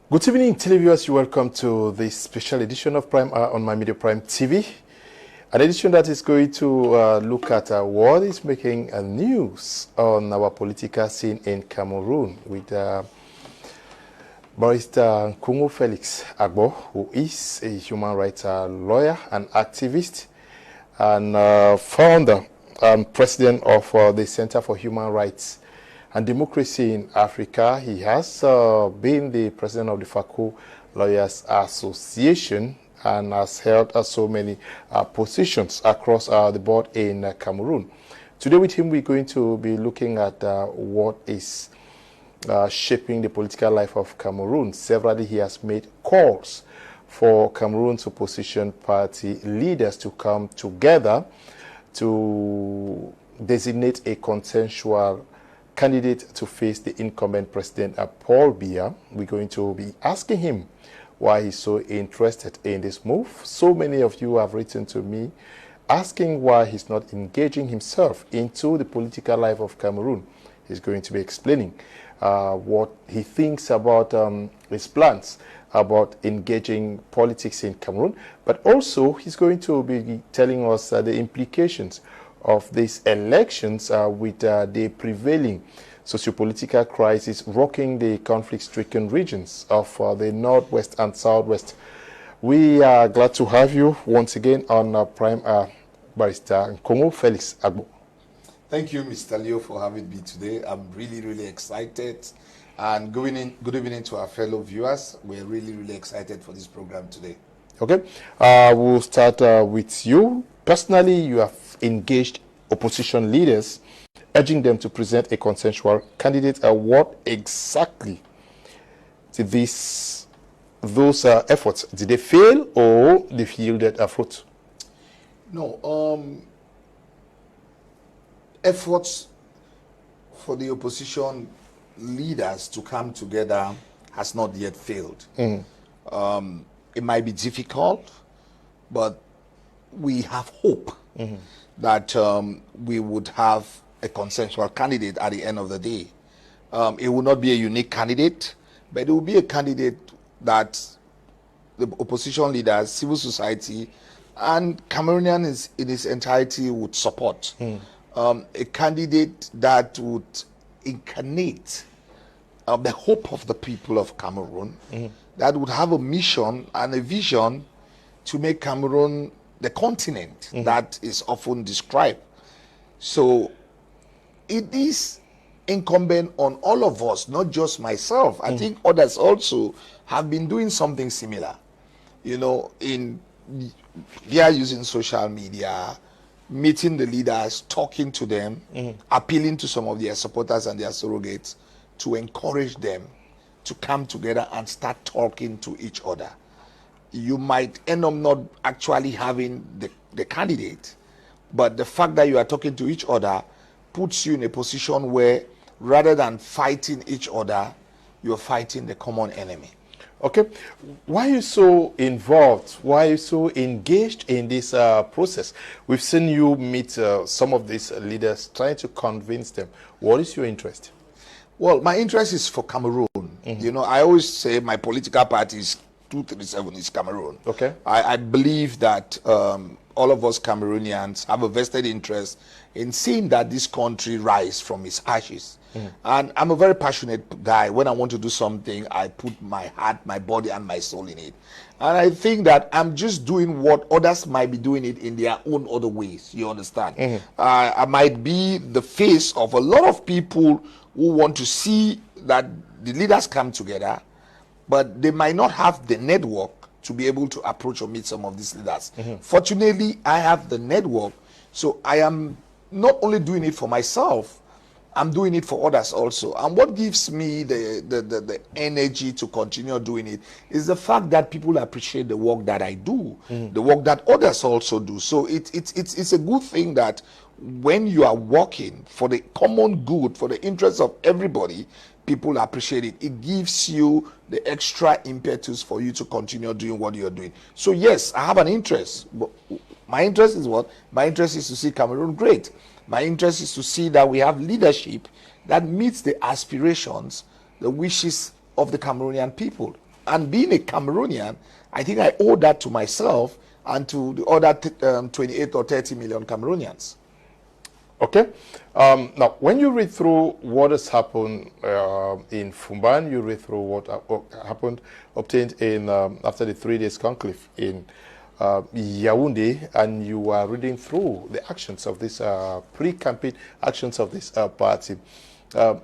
Good evening, televiewers. You're welcome to this special edition of Prime Hour on My Media Prime TV. An edition that is going to look at what is making news on our political scene in Cameroon with Barrister Agbor, who is a human rights lawyer and activist and founder and president of the Center for Human Rights and Democracy in Africa. He has been the president of the FACO Lawyers Association and has held so many positions across the board in Cameroon. Today with him, we're going to be looking at what is shaping the political life of Cameroon. Severally, he has made calls for Cameroon's opposition party leaders to come together to designate a consensual candidate to face the incumbent president, Paul Biya. We're going to be asking him why he's so interested in this move. So many of you have written to me asking why he's not engaging himself into the political life of Cameroon. He's going to be explaining what he thinks about his plans about engaging politics in Cameroon, but also he's going to be telling us the implications of these elections with the prevailing sociopolitical crisis rocking the conflict-stricken regions of the Northwest and Southwest. We are glad to have you once again on Prime Barrister Agbor. Thank you, Mr. Leo, for having me today. I'm really excited. And good evening to our fellow viewers. We're really excited for this program today. Okay, we'll start with you. Personally, you have engaged opposition leaders, urging them to present a consensual candidate. What exactly did those efforts, did they fail or they yielded a fruit? No, efforts for the opposition leaders to come together has not yet failed. It might be difficult, but we have hope that we would have a consensual candidate at the end of the day. It will not be a unique candidate, but it will be a candidate that the opposition leaders, civil society, and Cameroonians in its entirety would support. A candidate that would incarnate the hope of the people of Cameroon, that would have a mission and a vision to make Cameroon the continent that is often described. So it is incumbent on all of us, not just myself. I think others also have been doing something similar. You know, they are using social media, meeting the leaders, talking to them, appealing to some of their supporters and their surrogates to encourage them to come together and start talking to each other. You might end up not actually having the candidate, but the fact that you are talking to each other puts you in a position where rather than fighting each other, you're fighting the common enemy. Okay, why are you so involved? Why are you so engaged in this process? We've seen you meet some of these leaders, trying to convince them. What is your interest? Well, my interest is for Cameroon. You know, I always say my political party is 237 is Cameroon. Okay. I believe that all of us Cameroonians have a vested interest in seeing that this country rise from its ashes. And I'm a very passionate guy. When I want to do something, I put my heart, my body, and my soul in it. And I think that I'm just doing what others might be doing it in their own other ways. You understand? I might be the face of a lot of people who want to see that the leaders come together, but they might not have the network to be able to approach or meet some of these leaders. Fortunately, I have the network, so I am not only doing it for myself, I'm doing it for others also. And what gives me the energy to continue doing it is the fact that people appreciate the work that I do, the work that others also do. So it's a good thing that when you are working for the common good, for the interests of everybody, people appreciate it. It gives you the extra impetus for you to continue doing what you're doing. So yes, I have an interest. But my interest is what? My interest is to see Cameroon great. My interest is to see that we have leadership that meets the aspirations, the wishes of the Cameroonian people. And being a Cameroonian, I think I owe that to myself and to the other 28 or 30 million Cameroonians. Okay. Now, when you read through what has happened in Fumban, you read through what happened, obtained in after the 3 days conclave in Yaoundé, and you are reading through the actions of this pre-campaign actions of this party. Are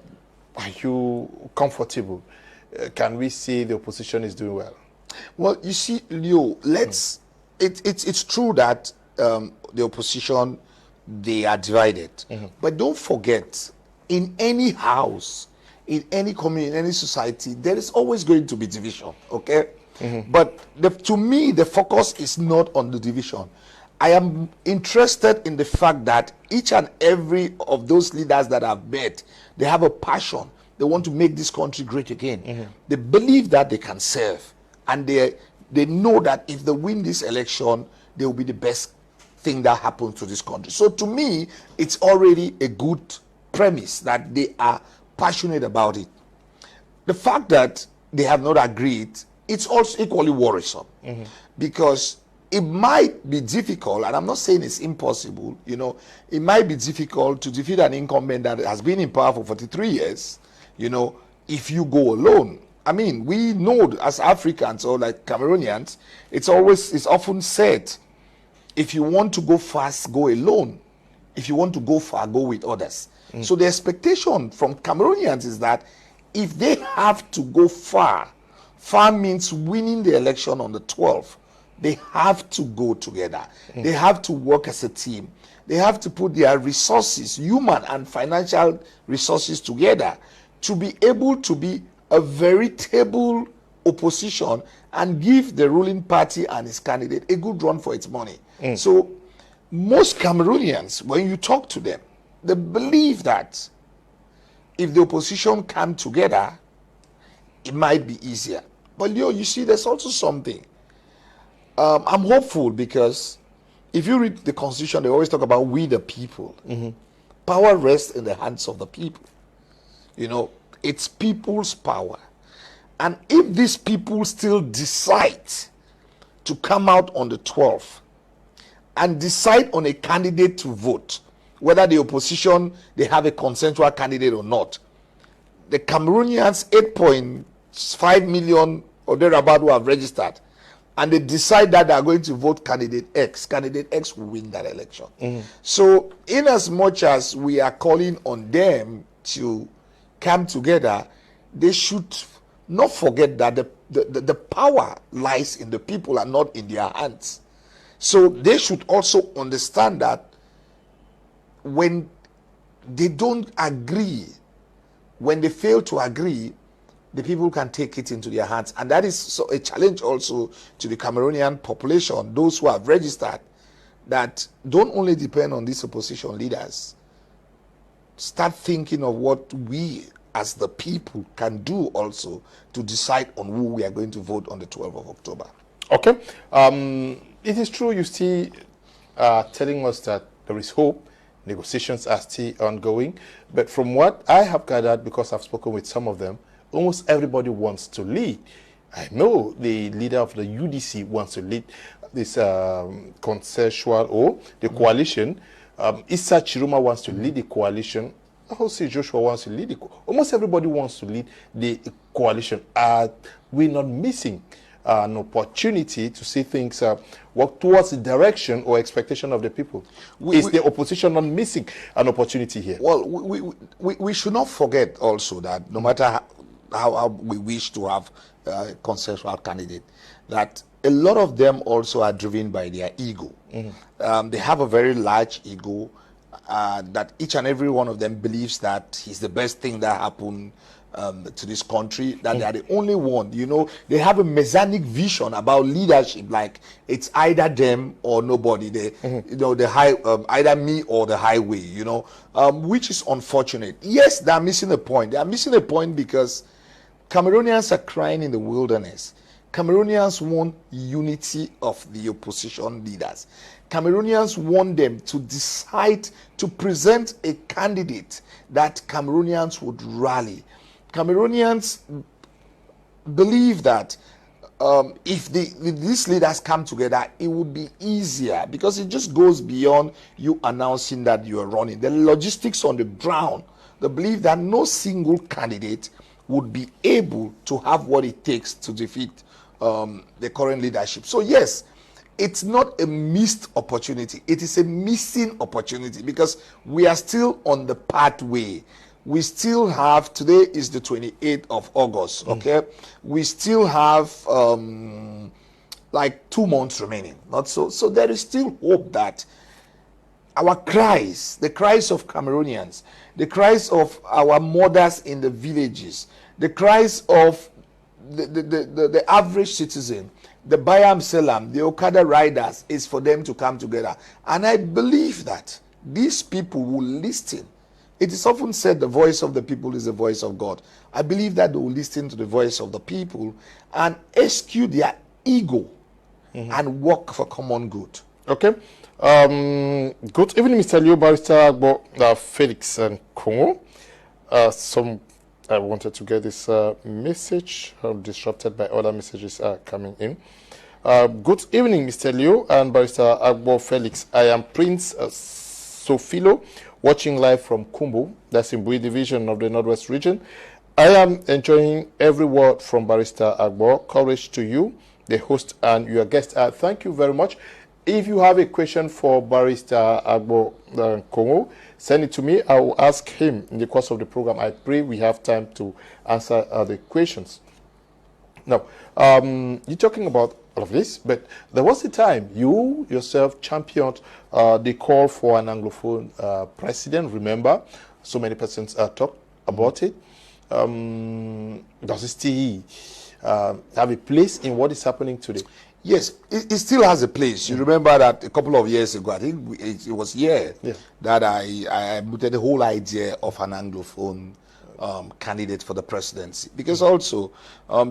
you comfortable? Can we see the opposition is doing well? Well, you see, Leo, it's true that the opposition, they are divided. But don't forget, in any house, in any community, in any society, there is always going to be division, okay? But to me, the focus is not on the division. I am interested in the fact that each and every of those leaders that I've met, they have a passion. They want to make this country great again. They believe that they can serve. And they know that if they win this election, they will be the best thing that happens to this country. So to me, it's already a good premise that they are passionate about it. The fact that they have not agreed, it's also equally worrisome, because it might be difficult, and I'm not saying it's impossible, you know, it might be difficult to defeat an incumbent that has been in power for 43 years, you know, if you go alone. I mean, we know as Africans or like Cameroonians, it's often said, if you want to go fast, go alone. If you want to go far, go with others. So the expectation from Cameroonians is that if they have to go far, far means winning the election on the 12th, they have to go together. They have to work as a team. They have to put their resources, human and financial resources together to be able to be a veritable opposition and give the ruling party and its candidate a good run for its money. So most Cameroonians, when you talk to them, they believe that if the opposition come together, it might be easier. But Leo, you see, there's also something. I'm hopeful because if you read the Constitution, they always talk about we the people. Power rests in the hands of the people. You know, it's people's power. And if these people still decide to come out on the 12th and decide on a candidate to vote, whether the opposition, they have a consensual candidate or not, the Cameroonians, 8.5 million or thereabout who have registered, and they decide that they are going to vote candidate X will win that election. So in as much as we are calling on them to come together, they should not forget that the power lies in the people and not in their hands. So they should also understand that when they don't agree, when they fail to agree, the people can take it into their hands. And that is a challenge also to the Cameroonian population, those who have registered, that don't only depend on these opposition leaders. Start thinking of what we as the people can do also to decide on who we are going to vote on the 12th of October. Okay. It is true you still are telling us that there is hope. Negotiations are still ongoing. But from what I have gathered, because I've spoken with some of them, almost everybody wants to lead. I know the leader of the UDC wants to lead this consensual or the coalition. Issa Chiruma wants to lead the coalition. Jose Joshua wants to lead the almost everybody wants to lead the coalition. We're not missing an opportunity to see things work towards the direction or expectation of the people. Is the opposition not missing an opportunity here? Well, we should not forget also that no matter how we wish to have a consensual candidate, that a lot of them also are driven by their ego. They have a very large ego, that each and every one of them believes that he's the best thing that happened to this country, that they are the only one. You know, they have a messianic vision about leadership, like it's either them or nobody. You know, either me or the highway, you know, which is unfortunate. Yes, they are missing a point. They are missing a point because Cameroonians are crying in the wilderness. Cameroonians want unity of the opposition leaders. Cameroonians want them to decide to present a candidate that Cameroonians would rally. Cameroonians believe that if these leaders come together, it would be easier, because it just goes beyond you announcing that you are running. The logistics on the ground, the belief that no single candidate would be able to have what it takes to defeat the current leadership. So yes, it's not a missed opportunity. It is a missing opportunity, because we are still on the pathway. We still have, today is the 28th of August, okay? We still have like 2 months remaining, not so. So there is still hope that our cries, the cries of Cameroonians, the cries of our mothers in the villages, the cries of the average citizen, the Bayam Selam, the Okada riders, is for them to come together. And I believe that these people will listen. It is often said the voice of the people is the voice of God. I believe that they will listen to the voice of the people and eschew their ego and work for common good. Okay. Good evening, Mr. Leo, Barrister Agbor, Felix and Kongo. I wanted to get this message disrupted by other messages coming in. Good evening, Mr. Leo and Barrister Agbor Felix. I am Prince Sofilo, watching live from Kumbu, that's in Bui Division of the Northwest Region. I am enjoying every word from Barrister Agbor. Courage to you, the host, and your guest. Thank you very much. If you have a question for Barrister Agbor Kongo, send it to me. I will ask him in the course of the program. I pray we have time to answer the questions. Now, you're talking about all of this, but there was a time you yourself championed the call for an Anglophone president. Remember, so many persons talked about it. Does it still have a place in what is happening today? Yes, it still has a place. You remember that a couple of years ago, I think it was here that I put the whole idea of an Anglophone candidate for the presidency, because also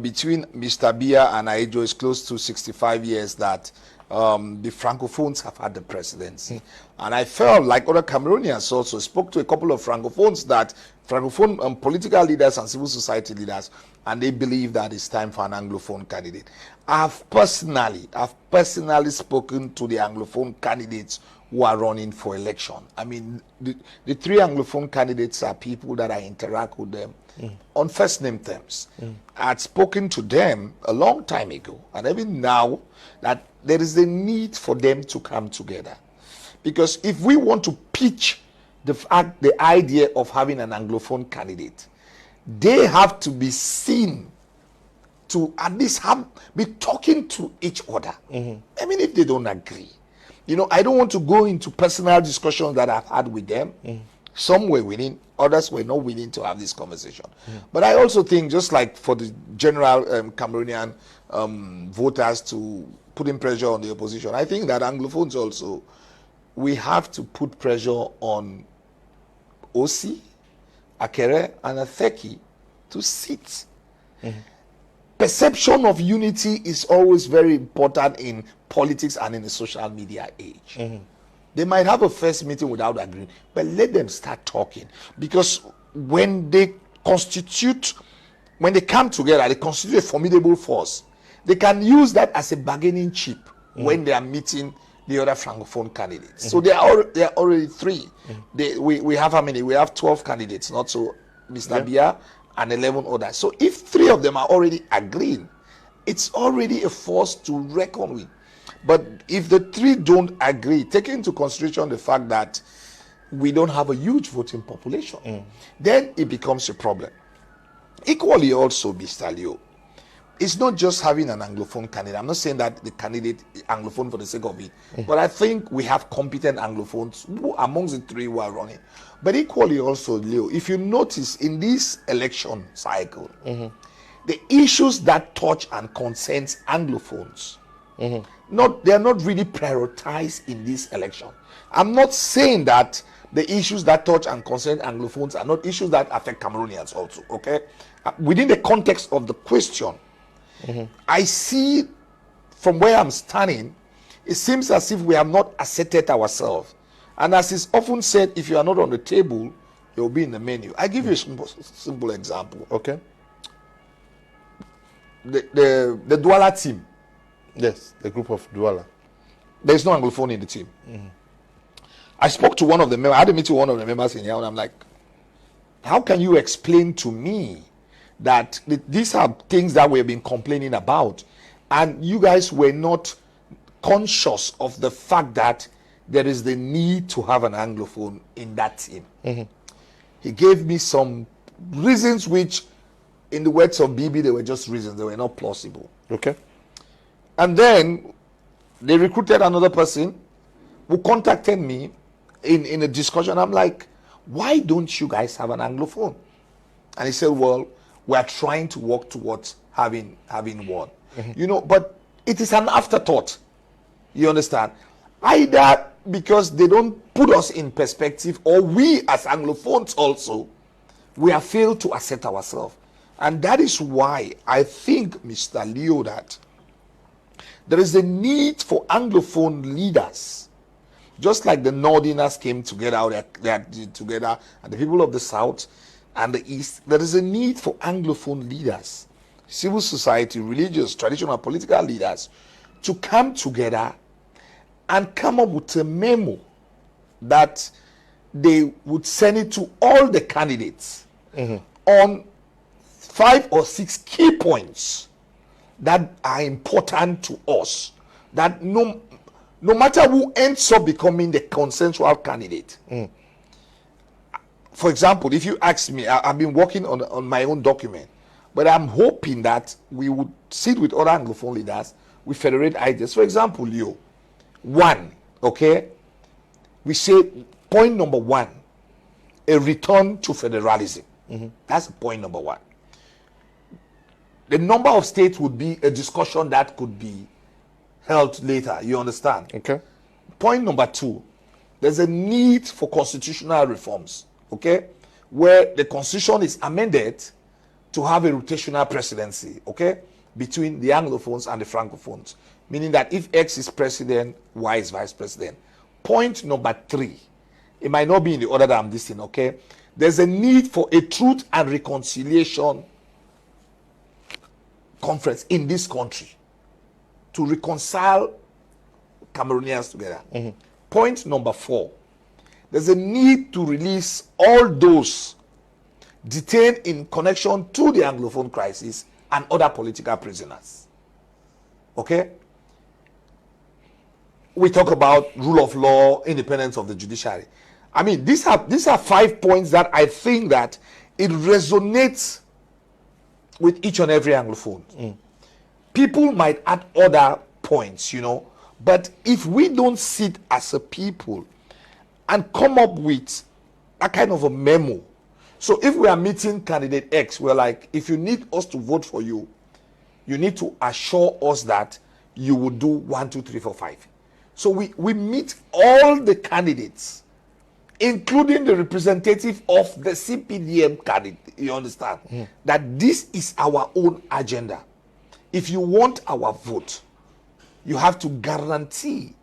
between Mr. Bia and Aejo is close to 65 years that the Francophones have had the presidency. And I felt like other Cameroonians also spoke to a couple of Francophones, that Francophone political leaders and civil society leaders, and they believe that it's time for an Anglophone candidate. I've personally spoken to the Anglophone candidates who are running for election. I mean, the 3 Anglophone candidates are people that I interact with them on first name terms. I had spoken to them a long time ago, and even now, that there is a need for them to come together. Because if we want to pitch the idea of having an Anglophone candidate, they have to be seen to at least be talking to each other. I mean, if they don't agree. You know, I don't want to go into personal discussions that I've had with them. Some were willing, others were not willing to have this conversation. But I also think, just like for the general Cameroonian voters to putting pressure on the opposition, I think that Anglophones also, we have to put pressure on Osi, Akere, and Atheki to sit. Perception of unity is always very important in politics and in the social media age. They might have a first meeting without agreeing, but let them start talking. Because when they come together, they constitute a formidable force. They can use that as a bargaining chip when they are meeting the other Francophone candidates. So they are already 3. We have how many? We have 12 candidates, not so Mr. Bia and 11 others. So if 3 of them are already agreeing, it's already a force to reckon with. But if the 3 don't agree, taking into consideration the fact that we don't have a huge voting population, then it becomes a problem. Equally also, Mr. Leo, it's not just having an Anglophone candidate. I'm not saying that the candidate is Anglophone for the sake of it, but I think we have competent Anglophones amongst the 3 who are running. But equally also, Leo, if you notice in this election cycle, the issues that touch and concern Anglophones, they are not really prioritized in this election. I'm not saying that the issues that touch and concern Anglophones are not issues that affect Cameroonians also, okay? Within the context of the question, I see from where I'm standing, it seems as if we have not asserted ourselves. And as is often said, if you are not on the table, you'll be in the menu. I give you a simple example. Okay. the Douala team. Yes, the group of Douala. There's no Anglophone in the team. I spoke to one of the members. I had a meeting with one of the members in here, and I'm like, how can you explain to me that these are things that we've been complaining about, and you guys were not conscious of the fact that there is the need to have an Anglophone in that team? He gave me some reasons which, in the words of BB, they were just reasons. They were not plausible. Okay. And then they recruited another person who contacted me in a discussion. I'm like, why don't you guys have an Anglophone? And he said, well, we're trying to work towards having one. You know, but it is an afterthought. You understand? Either because they don't put us in perspective, or we as Anglophones also, we have failed to accept ourselves. And that is why I think, Mr. Leo, that there is a need for Anglophone leaders. Just like the Northerners came together, they are together, and the people of the South and the East, there is a need for Anglophone leaders, civil society, religious, traditional, political leaders, to come together and come up with a memo that they would send it to all the candidates on 5 or 6 key points that are important to us, that no matter who ends up becoming the consensual candidate. For example, if you ask me, I've been working on my own document, but I'm hoping that we would sit with other Anglophone leaders, we federate ideas. For example, Leo, 1, okay, we say point number 1, a return to federalism. That's point number 1. The number of states would be a discussion that could be held later. You understand? Okay. Point number 2, there's a need for constitutional reforms, okay, where the constitution is amended to have a rotational presidency, okay, between the Anglophones and the Francophones, meaning that if X is president, Y is vice president. Point number 3, it might not be in the order that I'm listing, okay, there's a need for a truth and reconciliation conference in this country to reconcile Cameroonians together. Point number 4, there's a need to release all those detained in connection to the Anglophone crisis and other political prisoners. Okay? We talk about rule of law, independence of the judiciary. I mean, these are 5 points that I think that it resonates with each and every Anglophone. People might add other points, you know, but if we don't sit as a people and come up with a kind of a memo, so if we are meeting candidate X, we're like, if you need us to vote for you, you need to assure us that you will do 1, 2, 3, 4, 5. So we meet all the candidates, including the representative of the CPDM candidate. You understand? That this is our own agenda. If you want our vote, you have to guarantee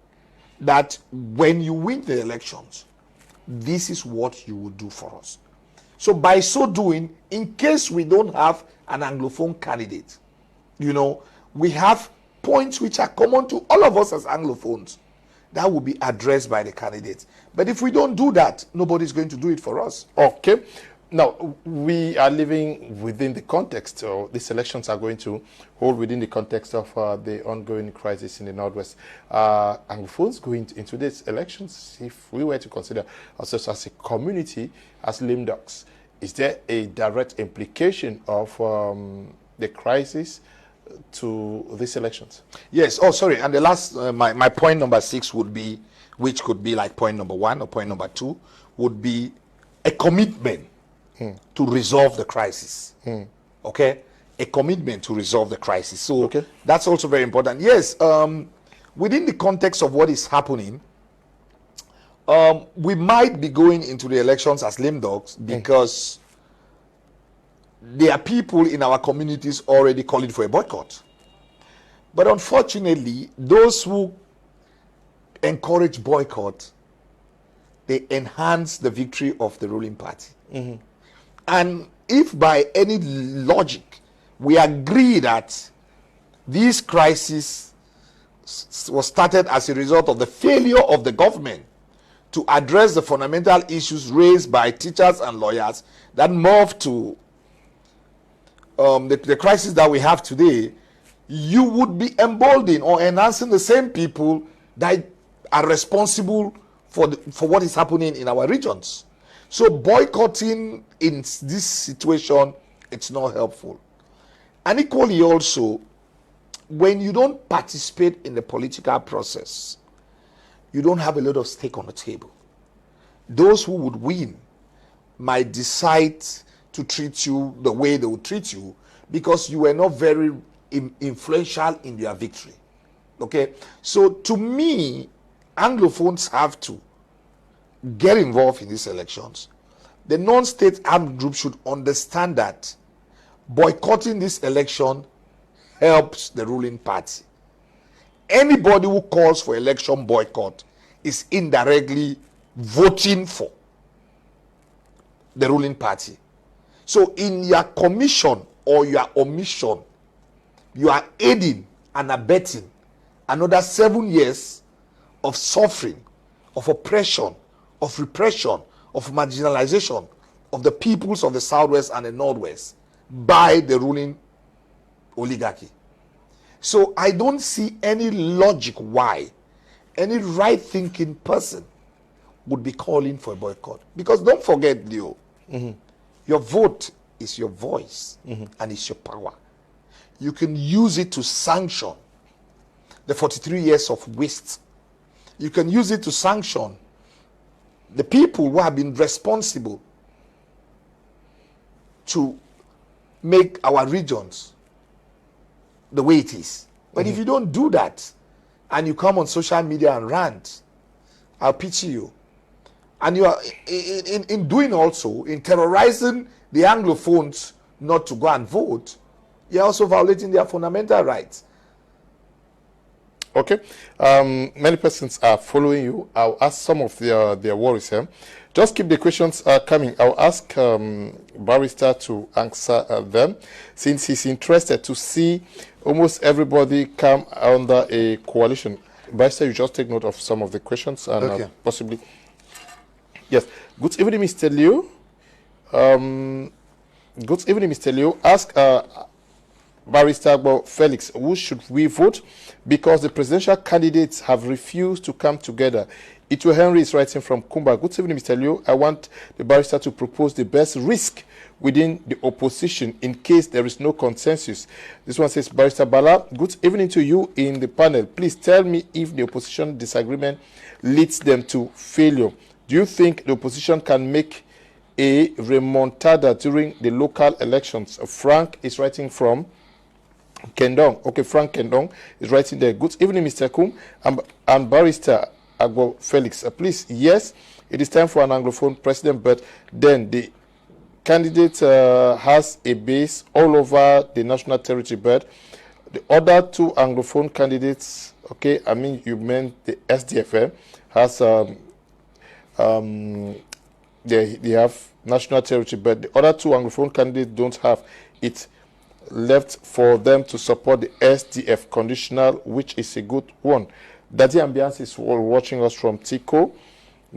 that when you win the elections, this is what you will do for us. So by so doing, in case we don't have an Anglophone candidate, you know, we have points which are common to all of us as Anglophones that will be addressed by the candidates. But if we don't do that, nobody's going to do it for us. Okay. Now, we are living within the context, or these elections are going to hold within the context of the ongoing crisis in the Northwest. Anglophones going into these elections, if we were to consider ourselves as a community, as lame ducks, is there a direct implication of the crisis to these elections? Yes. Oh, sorry. And the last, my point number 6 would be, which could be like point number 1 or point number 2, would be a commitment to resolve the crisis. Okay? A commitment to resolve the crisis. So okay, that's also very important. Yes, within the context of what is happening, we might be going into the elections as lame dogs because there are people in our communities already calling for a boycott. But unfortunately, those who encourage boycott, they enhance the victory of the ruling party. And if by any logic we agree that This crisis was started as a result of the failure of the government to address the fundamental issues raised by teachers and lawyers that morphed to the crisis that we have today. You would be emboldening or enhancing the same people that are responsible for what is happening in our regions. So boycotting in this situation, it's not helpful. And equally also, when you don't participate in the political process, you don't have a lot of stake on the table. Those who would win might decide to treat you the way they would treat you because you were not very influential in their victory. Okay? So to me, Anglophones have to get involved in these elections. The non-state armed group should understand that boycotting this election helps the ruling party. Anybody who calls for election boycott is indirectly voting for the ruling party. So in your commission or your omission, you are aiding and abetting another 7 years of suffering, of oppression, of repression, of marginalization of the peoples of the Southwest and the Northwest by the ruling oligarchy. So I don't see any logic why any right-thinking person would be calling for a boycott. Because don't forget, Leo, your vote is your voice and it's your power. You can use it to sanction the 43 years of waste. You can use it to sanction the people who have been responsible to make our regions the way it is. But if you don't do that and you come on social media and rant, I'll pity you. And you are in doing also, in terrorizing the Anglophones not to go and vote, you're also violating their fundamental rights. Okay. Many persons are following you. I'll ask some of their worries here. Just keep the questions coming. I'll ask Barrister to answer them, since he's interested to see almost everybody come under a coalition. Barrister, you just take note of some of the questions and okay. Possibly. Yes. Good evening, Mr. Liu. Good evening, Mr. Liu. Ask Barrister Agbor Felix, who should we vote? Because the presidential candidates have refused to come together. Ewanw Henry is writing from Kumba. Good evening, Mr. Liu. I want the barrister to propose the best risk within the opposition in case there is no consensus. This one says, Barrister Balla, good evening to you in the panel. Please tell me if the opposition disagreement leads them to failure. Do you think the opposition can make a remontada during the local elections? Frank is writing from Kendong. Okay, Frank Kendong is writing there. Good evening, Mr. Kum and Barrister Agbor Felix. Please, yes, it is time for an Anglophone president, but then the candidate has a base all over the national territory, but the other two Anglophone candidates, okay, I mean, you meant the SDFM, has, they have national territory, but the other two Anglophone candidates don't have it. Left for them to support the SDF conditional, which is a good one. Daddy Ambiance is watching us from Tico.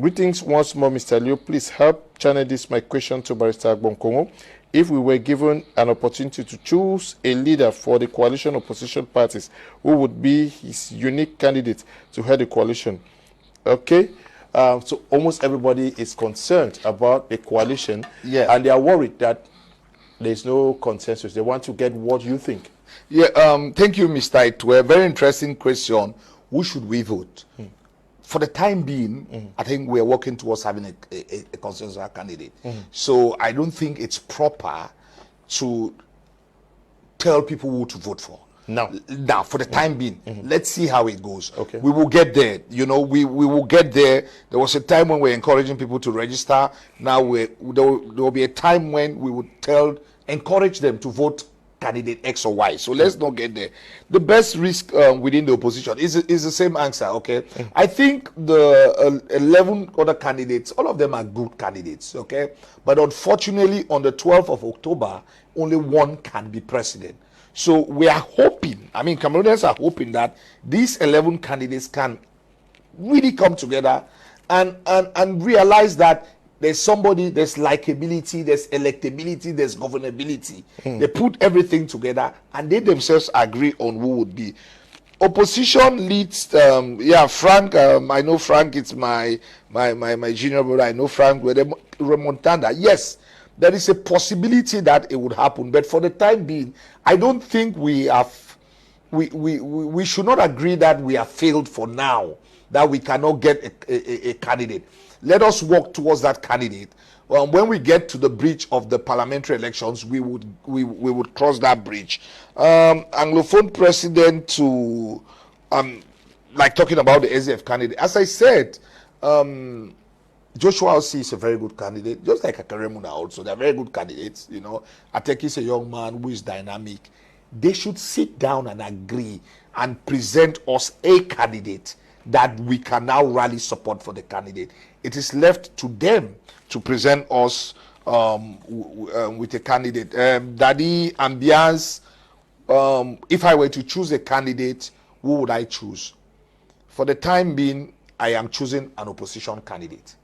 Greetings once more, Mr. Liu. Please help channel this my question to Barrister Agbor Kongo. If we were given an opportunity to choose a leader for the coalition opposition parties, who would be his unique candidate to head the coalition? Okay. So almost everybody is concerned about the coalition, and they are worried that there's no consensus. They want to get what you think. Yeah, thank you, Mr. Ewanw. Very interesting question. Who should we vote? For the time being, I think we're working towards having a consensus candidate. So I don't think it's proper to tell people who to vote for. Now, for the time being, let's see how it goes. Okay. We will get there. You know, we will get there. There was a time when we were encouraging people to register. Now there will be a time when we would encourage them to vote candidate X or Y. So let's not get there. The best risk within the opposition is the same answer, okay? I think the 11 other candidates, all of them are good candidates, okay? But unfortunately, on the 12th of October, only one can be president. So we are hoping, I mean, Cameroonians are hoping that these 11 candidates can really come together and realize that there's somebody, there's likability, there's electability, there's governability. They put everything together and they themselves agree on who would be. Opposition leads, Frank, I know Frank, it's my junior brother, I know Frank, with Remontanda. Yes, there is a possibility that it would happen, but for the time being, I don't think we should not agree that we have failed for now, that we cannot get a candidate. Let us work towards that candidate. When we get to the bridge of the parliamentary elections, we would cross that bridge. Anglophone president to like talking about the SDF candidate. As I said, Joshua Osei is a very good candidate, just like Akaremuna also. They're very good candidates. You know, Ateki is a young man who is dynamic. They should sit down and agree and present us a candidate that we can now rally support for the candidate. It is left to them to present us with a candidate. Daddy Ambiance, if I were to choose a candidate, who would I choose? For the time being, I am choosing an opposition candidate.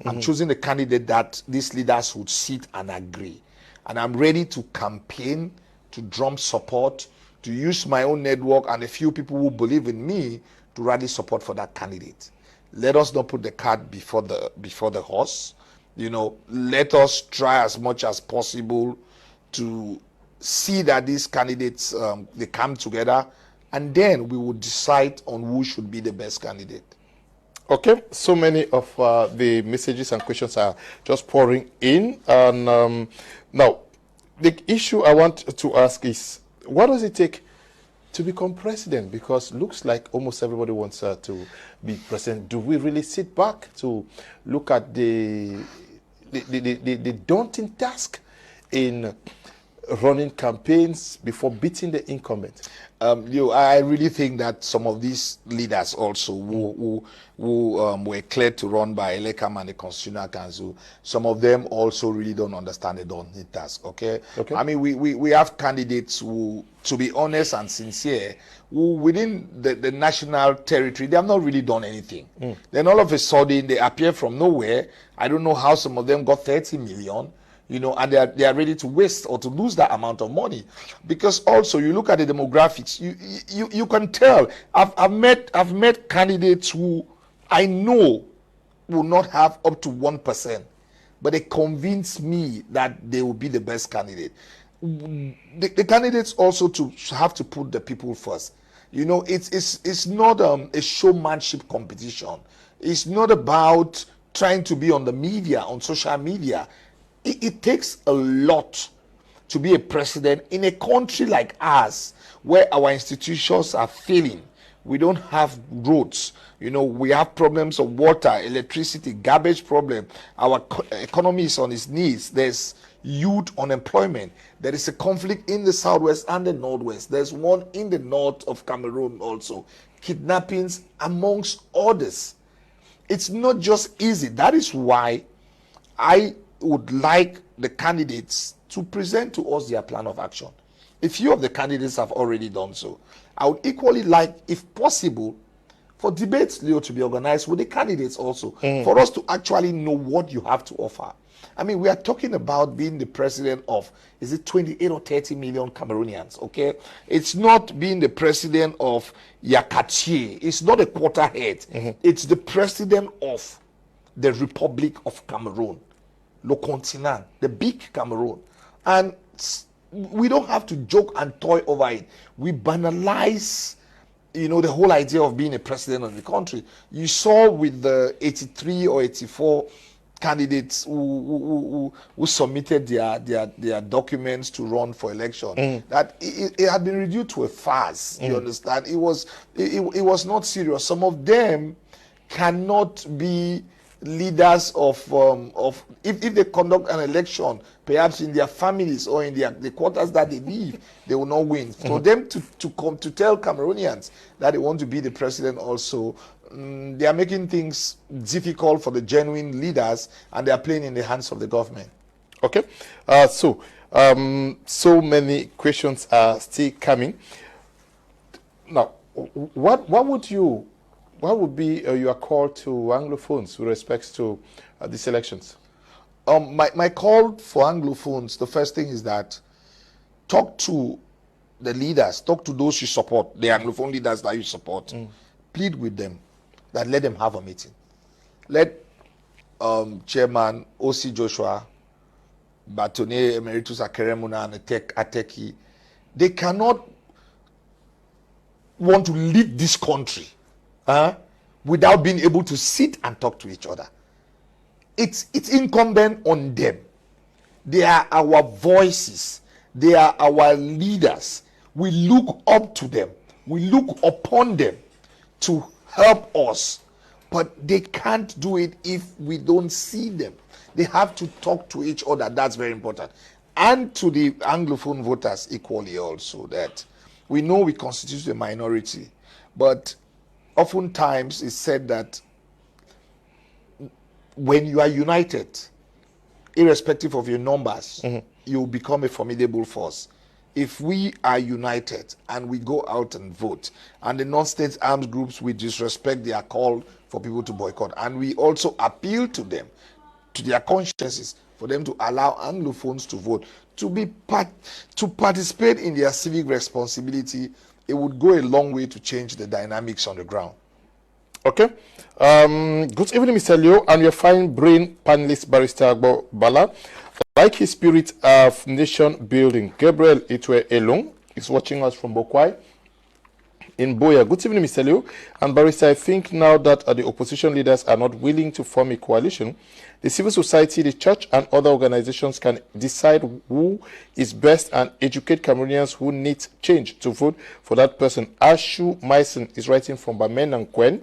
I'm choosing a candidate that these leaders would sit and agree. And I'm ready to campaign, to drum support, to use my own network and a few people who believe in me to rally support for that candidate. Let us not put the cart before the horse. You know, let us try as much as possible to see that these candidates they come together, and then we will decide on who should be the best candidate. Okay, so many of the messages and questions are just pouring in, and now the issue I want to ask is, what does it take to become president? Because looks like almost everybody wants to be president. Do we really sit back to look at the daunting task in running campaigns before beating the incumbent? I really think that some of these leaders also who were cleared to run by Elekam and the Constitutional Council, some of them also really don't understand the daunting task. Okay? I mean, we have candidates who, to be honest and sincere, who within the national territory, they have not really done anything. Then all of a sudden, they appear from nowhere. I don't know how some of them got 30 million. You know, and they are ready to waste or to lose that amount of money, because also you look at the demographics. You can tell. I've met candidates who I know will not have up to 1%, but they convince me that they will be the best candidate. The candidates also have to put the people first. You know, it's not a showmanship competition. It's not about trying to be on the media, on social media. It takes a lot to be a president in a country like ours, where our institutions are failing. We don't have roads. You know, we have problems of water, electricity, garbage problem. Our economy is on its knees. There's youth unemployment. There is a conflict in the southwest and the northwest. There's one in the north of Cameroon also. Kidnappings, amongst others. It's not just easy. That is why I would like the candidates to present to us their plan of action. A few of the candidates have already done so. I would equally like, if possible, for debates, Leo, to be organized with the candidates also, for us to actually know what you have to offer. I mean, we are talking about being the president of, is it 28 or 30 million Cameroonians, okay? It's not being the president of Yakachie. It's not a quarter head. It's the president of the Republic of Cameroon. Le continent, the big Cameroon. And we don't have to joke and toy over it. We banalize, you know, the whole idea of being a president of the country. You saw with the 83 or 84 candidates who submitted their documents to run for election, that it had been reduced to a farce. You understand? It was not serious. Some of them cannot be leaders of if they conduct an election, perhaps in their families or in the quarters that they live, they will not win. For them to come to tell Cameroonians that they want to be the president also, they are making things difficult for the genuine leaders, and they are playing in the hands of the government. Okay, so So many questions are still coming. Now, what would be your call to Anglophones with respect to these elections? My call for Anglophones, the first thing is that talk to the leaders, talk to those you support, the Anglophone leaders that you support. Plead with them that let them have a meeting. Let Chairman O.C. Joshua, Batone Emeritus Akeremuna, and Ateki, they cannot want to lead this country without being able to sit and talk to each other. It's incumbent on them. They are our voices. They are our leaders. We look up to them. We look upon them to help us. But they can't do it if we don't see them. They have to talk to each other. That's very important. And to the Anglophone voters equally also, that we know we constitute a minority, but oftentimes it's said that when you are united, irrespective of your numbers, you become a formidable force. If we are united and we go out and vote, and the non-state armed groups, we disrespect their call for people to boycott, and we also appeal to them, to their consciences, for them to allow Anglophones to vote, to participate in their civic responsibility, it would go a long way to change the dynamics on the ground. Okay. Good evening, Mr. Leo, and your fine brain panelist, Barrister Agbor Balla. Like his spirit of nation building, Gabriel Itwe Elung is watching us from Bokwai in Boya. Good evening, Mr. Leo and Barrister. I think now that the opposition leaders are not willing to form a coalition, the civil society, the church, and other organizations can decide who is best and educate Cameroonians who need change to vote for that person. Ashu Mason is writing from Bamen and Kwen.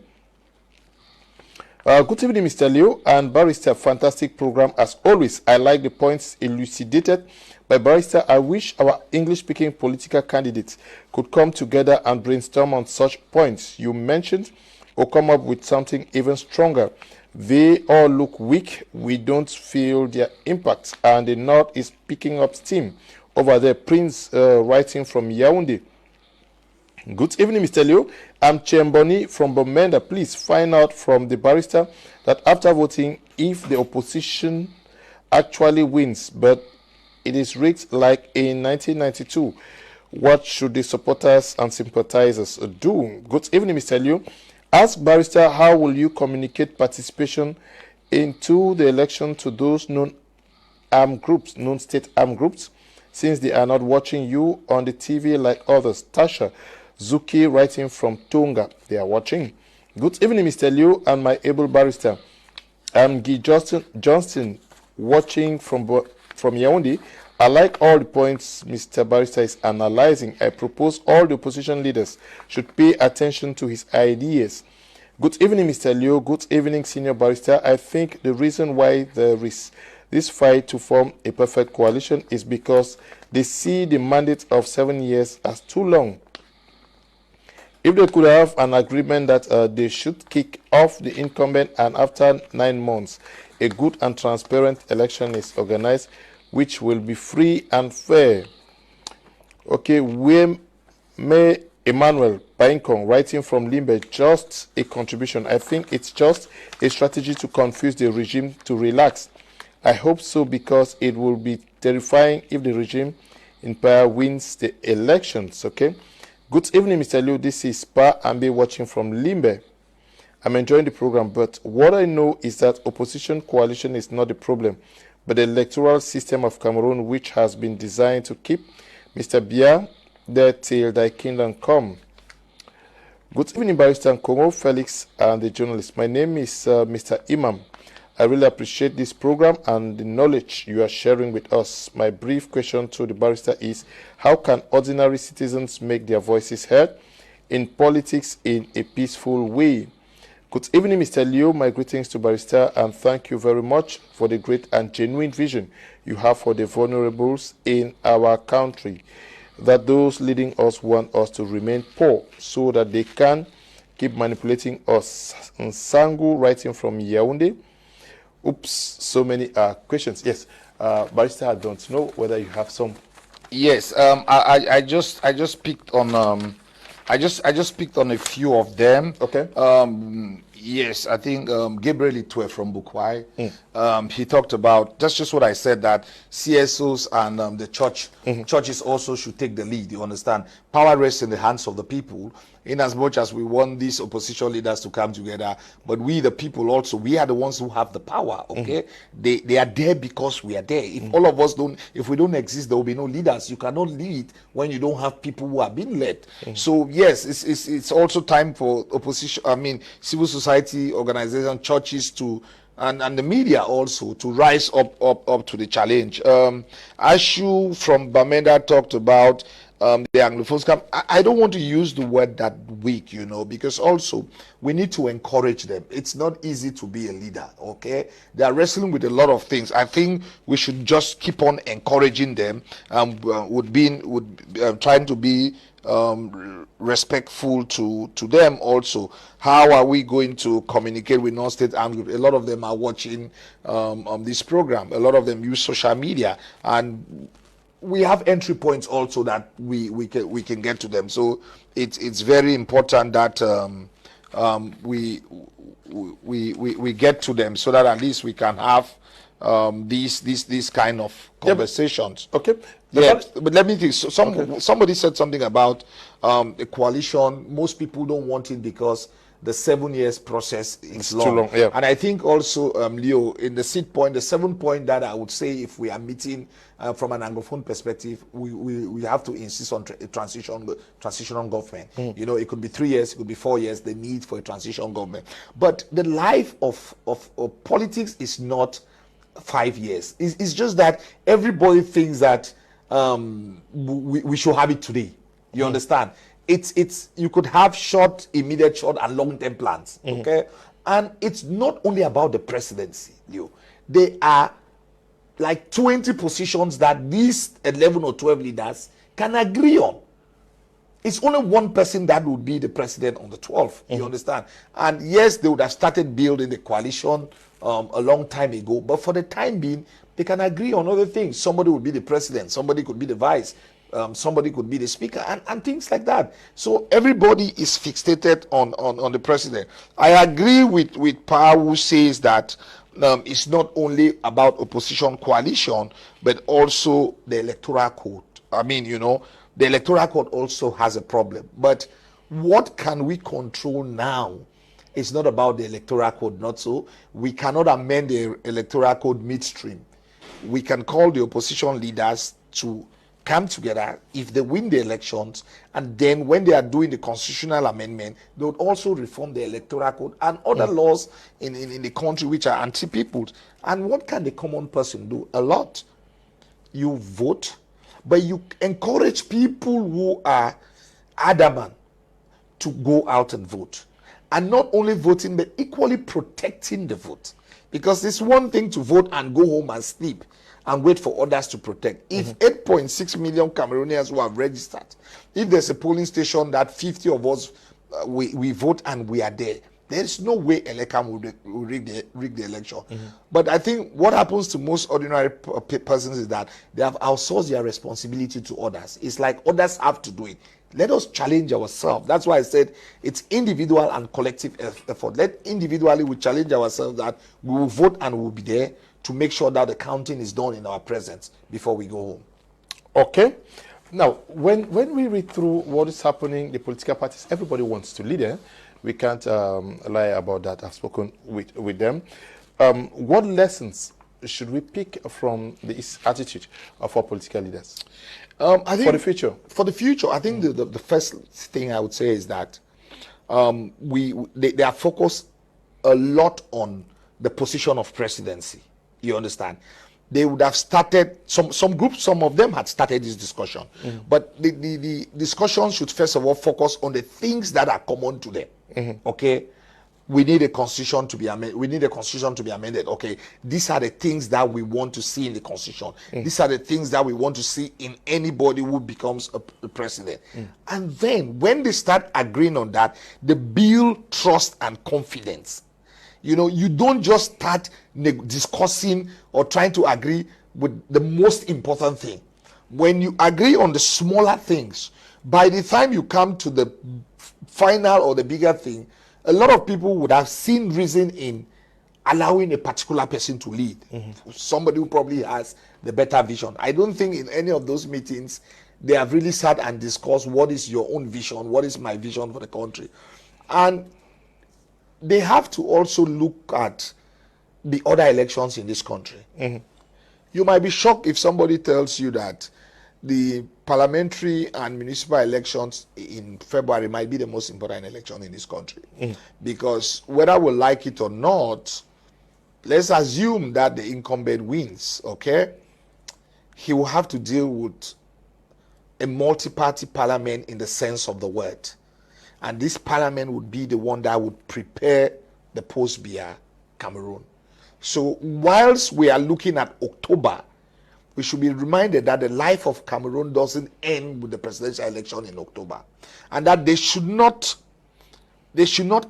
Good evening, Mr. Leo and Barrister. Fantastic program as always. I like the points elucidated by Barrister. I wish our English-speaking political candidates could come together and brainstorm on such points you mentioned or come up with something even stronger. They all look weak. We don't feel their impact, and the North is picking up steam over there. Prince writing from Yaoundé. Good evening, Mr. Leo. I'm Chemboni from Bomenda. Please find out from the Barrister that after voting, if the opposition actually wins, but it is rigged like in 1992, what should the supporters and sympathizers do? Good evening, Mr. Leo. Ask Barrister, how will you communicate participation into the election to those non-armed groups, non-state armed groups, since they are not watching you on the TV like others? Tasha Zuki writing from Tonga. They are watching. Good evening, Mr. Leo and my able Barrister. I'm Guy Johnston watching from Yaoundé. I like all the points Mr. Barrister is analyzing. I propose all the opposition leaders should pay attention to his ideas. Good evening, Mr. Leo. Good evening, Senior Barrister. I think the reason why there is this fight to form a perfect coalition is because they see the mandate of 7 years as too long. If they could have an agreement that they should kick off the incumbent and after 9 months, a good and transparent election is organized, which will be free and fair. Okay, May Emmanuel Painkong writing from Limbe, just a contribution. I think it's just a strategy to confuse the regime to relax. I hope so, because it will be terrifying if the regime in power wins the elections. Okay. Good evening, Mr. Liu. This is Pa Ambe watching from Limbe. I'm enjoying the program, but what I know is that opposition coalition is not the problem, but the electoral system of Cameroon, which has been designed to keep Mr. Biya there till thy kingdom come. Good evening, Barrister Nkongo, Felix, and the journalist. My name is Mr. Imam. I really appreciate this program and the knowledge you are sharing with us. My brief question to the Barrister is, how can ordinary citizens make their voices heard in politics in a peaceful way? Good evening, Mr. Leo. My greetings to Barrister, and thank you very much for the great and genuine vision you have for the vulnerables in our country, that those leading us want us to remain poor so that they can keep manipulating us. Nsangu writing from Yaoundé. Oops, so many questions. Yes, Barrister, I don't know whether you have some. Yes, I just picked on I just picked on a few of them. Okay. Yes, I think Gabriel Itwe from Bukwai, he talked about, that's just what I said, that CSOs and the churches also should take the lead, you understand? Power rests in the hands of the people, in as much as we want these opposition leaders to come together, but we the people also, we are the ones who have the power, okay? They are there because we are there. If all of us don't, if we don't exist, there will be no leaders. You cannot lead when you don't have people who are being led. So yes, it's also time for opposition, I mean, civil society organizations, churches to, and the media also, to rise up to the challenge. Ashu from Bamenda talked about the Anglophones camp. I don't want to use the word that weak, you know, because also we need to encourage them. It's not easy to be a leader, okay? They are wrestling with a lot of things. I think we should just keep on encouraging them, trying to be respectful to them also. How are we going to communicate with non-state armed groups? A lot of them are watching this program. A lot of them use social media, and we have entry points also that we can get to them. So it's very important that we get to them, so that at least we can have these kind of conversations. Okay. Yeah, but let me think. So somebody said something about a coalition. Most people don't want it because the 7 years process is long. Too long, yeah. And I think also, Leo, in the seed point, the 7th point that I would say, if we are meeting from an Anglophone perspective, we have to insist on a transitional government. You know, it could be 3 years, it could be 4 years, the need for a transitional government. But the life of politics is not 5 years. It's just that everybody thinks that we should have it today. You understand? It's you could have immediate short and long-term plans, okay? And it's not only about the presidency, Leo. There are like 20 positions that these 11 or 12 leaders can agree on. It's only one person that would be the president on the 12th, you understand? And yes, they would have started building the coalition a long time ago, but for the time being, they can agree on other things. Somebody would be the president, somebody could be the vice, somebody could be the speaker, and things like that. So everybody is fixated on the president. I agree with Pa, who says that it's not only about opposition coalition, but also the electoral code. I mean, you know, the electoral code also has a problem. But what can we control now? It's not about the electoral code, not so. We cannot amend the electoral code midstream. We can call the opposition leaders to come together if they win the elections, and then when they are doing the constitutional amendment, they would also reform the electoral code and other laws in the country which are anti-people's. And what can the common person do? A lot. You vote, but you encourage people who are adamant to go out and vote. And not only voting, but equally protecting the vote. Because it's one thing to vote and go home and sleep and wait for others to protect. If 8.6 million Cameroonians who have registered, if there's a polling station that 50 of us, we vote and we are there, there's no way Elekam will rig the election. But I think what happens to most ordinary persons is that they have outsourced their responsibility to others. It's like others have to do it. Let us challenge ourselves. That's why I said it's individual and collective effort. Individually we challenge ourselves that we will vote and we will be there to make sure that the counting is done in our presence before we go home. Okay. Now, when we read through what is happening, the political parties, everybody wants to lead. We can't lie about that. I've spoken with them. What lessons should we pick from this attitude of our political leaders? I think for the future. For the future, I think the first thing I would say is that they are focused a lot on the position of presidency. You understand? They would have started, some groups, some of them had started this discussion. But the discussion should first of all focus on the things that are common to them. Okay? We need a constitution to be amended. Okay, these are the things that we want to see in the constitution. These are the things that we want to see in anybody who becomes a president. And then when they start agreeing on that, they build trust and confidence You know, you don't just start discussing or trying to agree with the most important thing. When you agree on the smaller things, by the time you come to the final or the bigger thing, a lot of people would have seen reason in allowing a particular person to lead. Somebody who probably has the better vision. I don't think in any of those meetings they have really sat and discussed what is your own vision, what is my vision for the country. And they have to also look at the other elections in this country. You might be shocked if somebody tells you that the parliamentary and municipal elections in February might be the most important election in this country. Because whether we like it or not, let's assume that the incumbent wins, okay? He will have to deal with a multi-party parliament in the sense of the word. And this parliament would be the one that would prepare the post-Biya Cameroon. So whilst we are looking at October, we should be reminded that the life of Cameroon doesn't end with the presidential election in October. And that they should not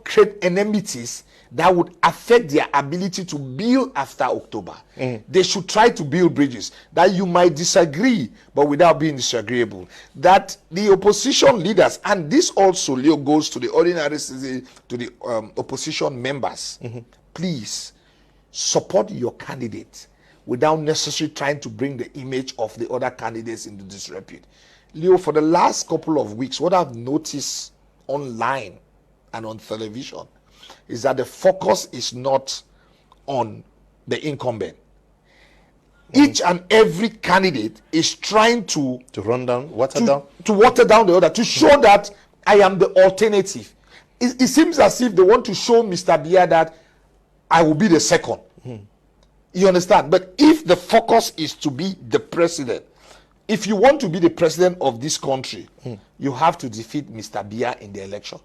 create enmities that would affect their ability to build after October. They should try to build bridges that you might disagree, but without being disagreeable. That the opposition leaders, and this also, Leo, goes to the ordinary citizen, to the opposition members, please support your candidate without necessarily trying to bring the image of the other candidates into disrepute. Leo, for the last couple of weeks, what I've noticed online and on television is that the focus is not on the incumbent. Each and every candidate is trying to water down the other, to show that I am the alternative. It seems as if they want to show Mr. Biya that I will be the second. You understand? But if the focus is to be the president, if you want to be the president of this country, you have to defeat Mr. Biya in the election.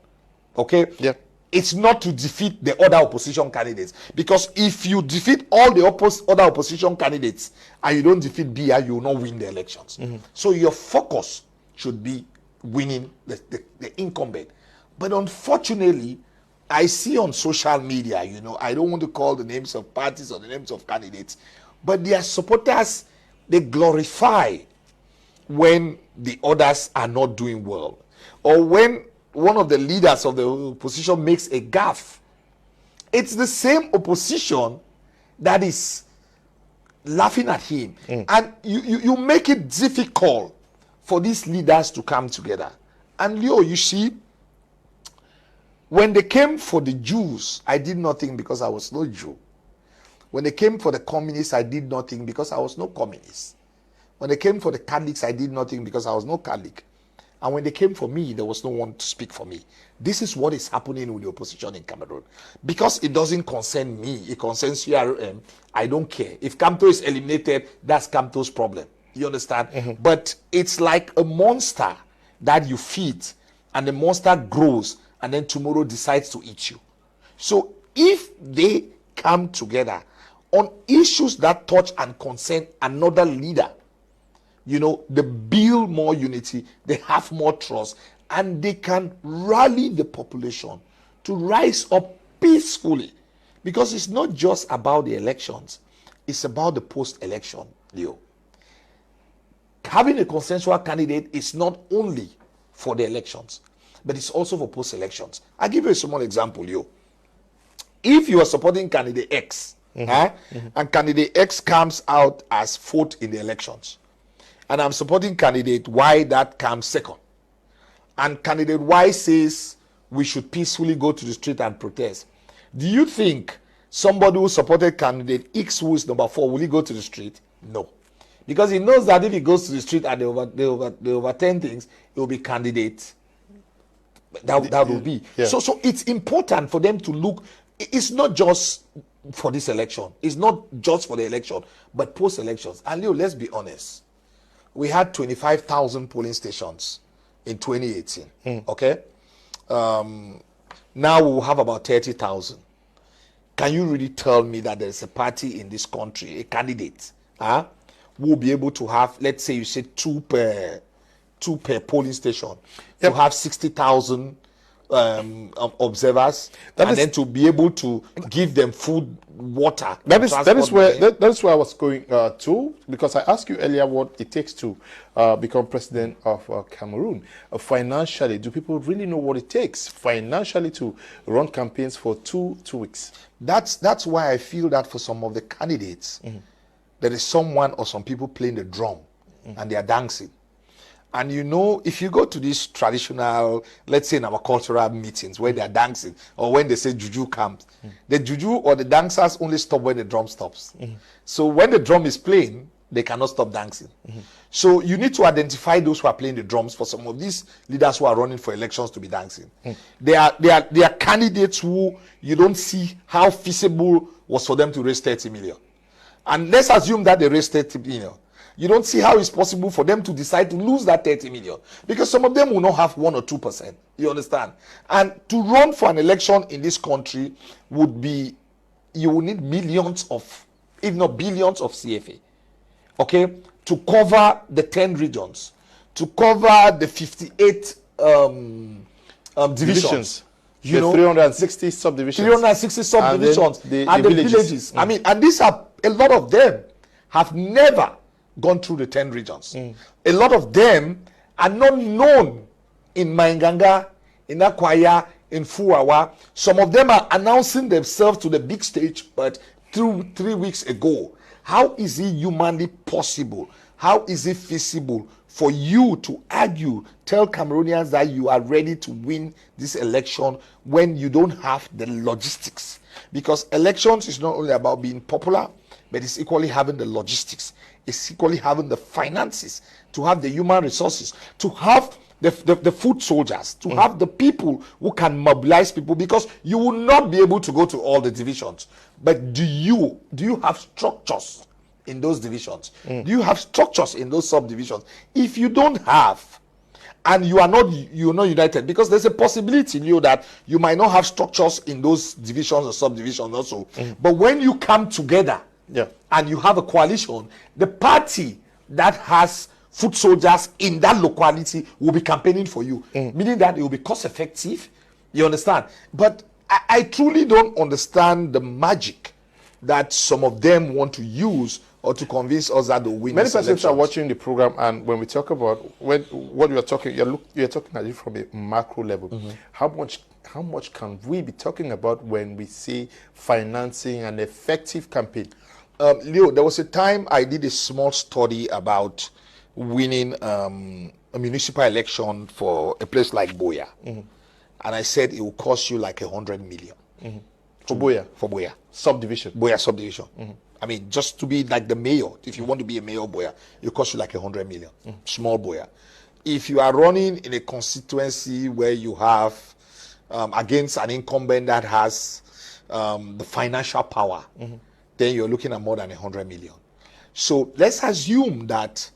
Okay? Yeah. It's not to defeat the other opposition candidates. Because if you defeat all the other opposition candidates and you don't defeat Biya, you will not win the elections. So your focus should be winning the incumbent. But unfortunately, I see on social media, you know, I don't want to call the names of parties or the names of candidates, but their supporters, they glorify when the others are not doing well, or when one of the leaders of the opposition makes a gaffe. It's the same opposition that is laughing at him. And you make it difficult for these leaders to come together. And Leo, you see, when they came for the Jews, I did nothing because I was no Jew. When they came for the communists, I did nothing because I was no communist. When they came for the Catholics, I did nothing because I was no Catholic. And when they came for me, there was no one to speak for me. This is what is happening with the opposition in Cameroon. Because it doesn't concern me, it concerns CRM, I don't care. If Kamto is eliminated, that's Kamto's problem. You understand? But it's like a monster that you feed, and the monster grows, and then tomorrow decides to eat you. So if they come together on issues that touch and concern another leader, you know, they build more unity, they have more trust, and they can rally the population to rise up peacefully. Because it's not just about the elections, it's about the post-election, Leo. Having a consensual candidate is not only for the elections, but it's also for post-elections. I'll give you a small example, Leo. If you are supporting candidate X, and candidate X comes out as fourth in the elections, and I'm supporting candidate Y that comes second, and candidate Y says we should peacefully go to the street and protest, do you think somebody who supported candidate X, who is number 4, will he go to the street? No. Because he knows that if he goes to the street and they overturn things, it will be candidate that will be. Yeah. So it's important for them to look. It's not just for this election. It's not just for the election, but post-elections. And Leo, let's be honest. We had 25,000 polling stations in 2018. Okay? Now we will have about 30,000. Can you really tell me that there's a party in this country, a candidate, who will be able to have, let's say you say two per polling station, to have 60,000 observers, then to be able to give them food, water. That is where I was going to, because I asked you earlier what it takes to become president of Cameroon. Financially, do people really know what it takes financially to run campaigns for two weeks? That's why I feel that for some of the candidates, there is someone or some people playing the drum and they are dancing. And you know, if you go to these traditional, let's say in our cultural meetings where they are dancing, or when they say juju comes, the juju or the dancers only stop when the drum stops. So when the drum is playing, they cannot stop dancing. So you need to identify those who are playing the drums for some of these leaders who are running for elections to be dancing. They are candidates who you don't see how feasible was for them to raise 30 million. And let's assume that they raised 30 million. You don't see how it's possible for them to decide to lose that 30 million, because some of them will not have 1 or 2%. You understand? And to run for an election in this country would be, you will need millions of, if not billions of CFA, okay, to cover the 10 regions, to cover the 58 divisions. You know, 360 subdivisions. 360 subdivisions and the villages. I mean, and these are, a lot of them have never gone through the 10 regions. A lot of them are not known in Mainganga, in Akwaya, in Fuawa. Some of them are announcing themselves to the big stage, but 3 weeks ago. How is it humanly possible? How is it feasible for you to argue, tell Cameroonians that you are ready to win this election when you don't have the logistics? Because elections is not only about being popular, but it's equally having the logistics. It's equally having the finances, to have the human resources, to have the foot soldiers, to have the people who can mobilize people, because you will not be able to go to all the divisions. But do you have structures in those divisions? Do you have structures in those subdivisions? If you don't have, and you're not united, because there's a possibility, Leo, that you might not have structures in those divisions or subdivisions also. But when you come together, and you have a coalition, the party that has foot soldiers in that locality will be campaigning for you, meaning that it will be cost effective. You understand? But I truly don't understand the magic that some of them want to use or to convince us that they'll win. Many persons are watching the program, and when we talk about what you're talking, you're talking at it from a macro level. How much can we be talking about when we say financing an effective campaign? Leo, there was a time I did a small study about winning a municipal election for a place like Boya. And I said it will cost you like 100 million. For Boya? For Boya. Subdivision. Boya subdivision. I mean, just to be like the mayor, if you want to be a mayor of Boya, it will cost you like 100 million. Small Boya. If you are running in a constituency where you have against an incumbent that has the financial power, then you're looking at more than 100 million. So let's assume that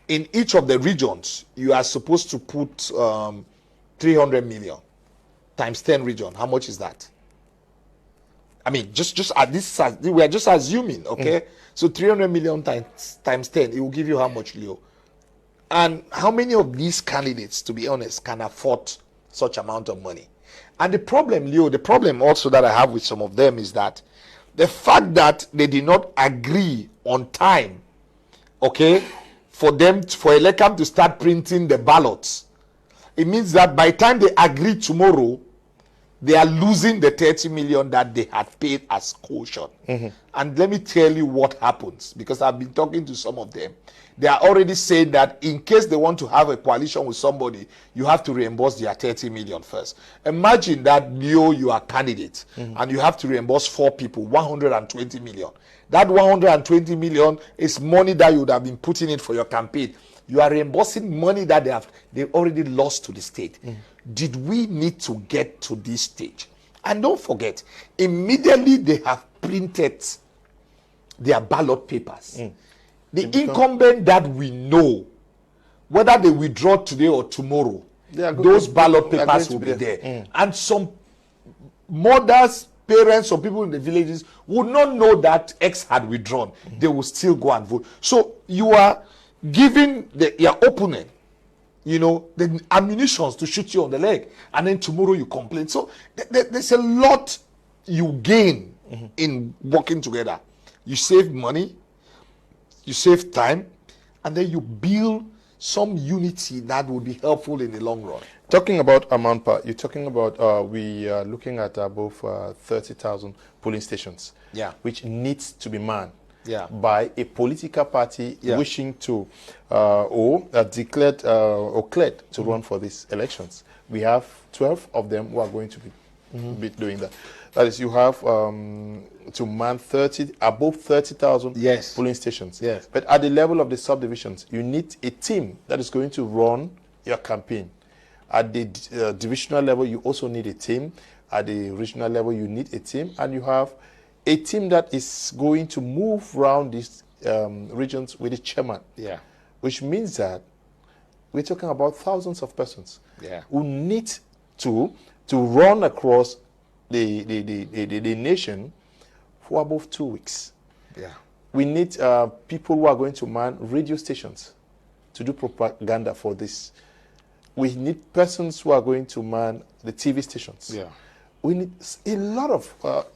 in each of the regions, you are supposed to put 300 million times 10 region. How much is that? I mean, just at this, we are just assuming, okay? So 300 million times 10, it will give you how much, Leo? And how many of these candidates, to be honest, can afford such amount of money? And the problem, Leo, the problem also that I have with some of them is that the fact that they did not agree on time, okay, for Electoral to start printing the ballots, it means that by the time they agree tomorrow, they are losing the 30 million that they had paid as caution. And let me tell you what happens, because I've been talking to some of them. They are already saying that in case they want to have a coalition with somebody, you have to reimburse their 30 million first. Imagine that, Leo, you are a candidate and you have to reimburse 4 people, 120 million. That 120 million is money that you would have been putting in for your campaign. You are reimbursing money that they've already lost to the state. Did we need to get to this stage? And don't forget, immediately they have printed their ballot papers. The incumbent that we know, whether they withdraw today or tomorrow, those ballot papers will be there. And some mothers, parents, or people in the villages would not know that X had withdrawn. They will still go and vote. So you are giving your opponent you know, the ammunitions to shoot you on the leg, and then tomorrow you complain. So there's a lot you gain in working together. You save money, you save time, and then you build some unity that will be helpful in the long run. Talking about Amanpa, you're talking about we are looking at above 30,000 polling stations, which needs to be manned by a political party wishing to declared or cleared to run for these elections. We have 12 of them who are going to be doing that. That is, you have to man above 30,000 polling stations. Yes. But at the level of the subdivisions, you need a team that is going to run your campaign. At the divisional level, you also need a team. At the regional level, you need a team. And you have a team that is going to move around these regions with a chairman. Yeah. Which means that we're talking about thousands of persons who need to run across the nation for above 2 weeks. Yeah. We need people who are going to man radio stations to do propaganda for this. We need persons who are going to man the TV stations. Yeah. We need a lot of...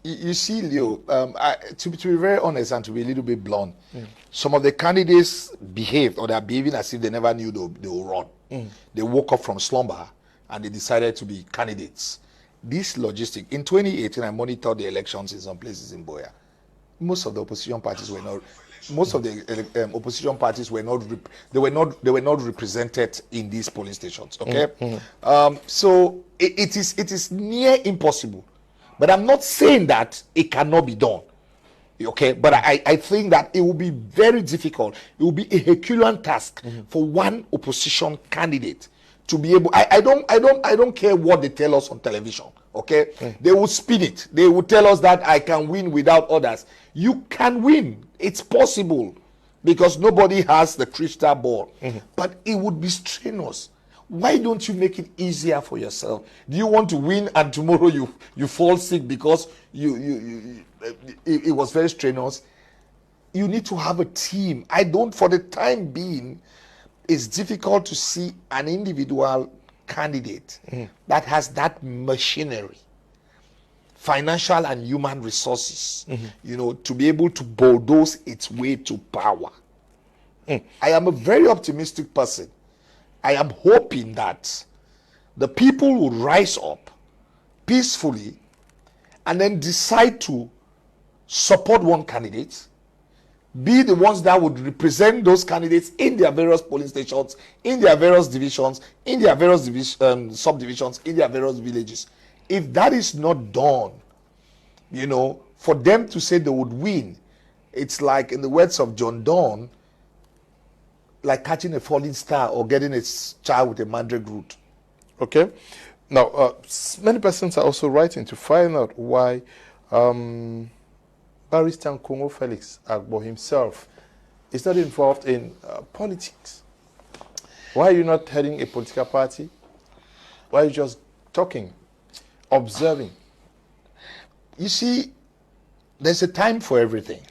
you see, Leo, to be very honest and to be a little bit blunt, some of the candidates behaved, or they are behaving as if they never knew they will run. They woke up from slumber and they decided to be candidates. This logistic, in 2018, I monitored the elections in some places in Boya. Most of the opposition parties were not. Most of the opposition parties were not. They were not represented in these polling stations. Okay, so it is near impossible. But I'm not saying that it cannot be done. Okay, but I think that it will be very difficult. It will be a Herculean task for one opposition candidate to be able. I don't care what they tell us on television. Okay, they will spin it. They will tell us that I can win without others. You can win. It's possible, because nobody has the crystal ball. But it would be strenuous. Why don't you make it easier for yourself? Do you want to win and tomorrow you fall sick because it was very strenuous? You need to have a team. For the time being, it's difficult to see an individual candidate that has that machinery, financial and human resources, to be able to bulldoze its way to power. I am a very optimistic person. I am hoping that the people will rise up peacefully and then decide to support one candidate, be the ones that would represent those candidates in their various polling stations, in their various divisions, in their various subdivisions, in their various villages. If that is not done, for them to say they would win, it's like, in the words of John Donne, like catching a falling star or getting a child with a mandrake root. Okay. Now, many persons are also writing to find out why Barrister Agbor himself is not involved in politics. Why are you not heading a political party? Why are you just talking, observing? You see, there's a time for everything.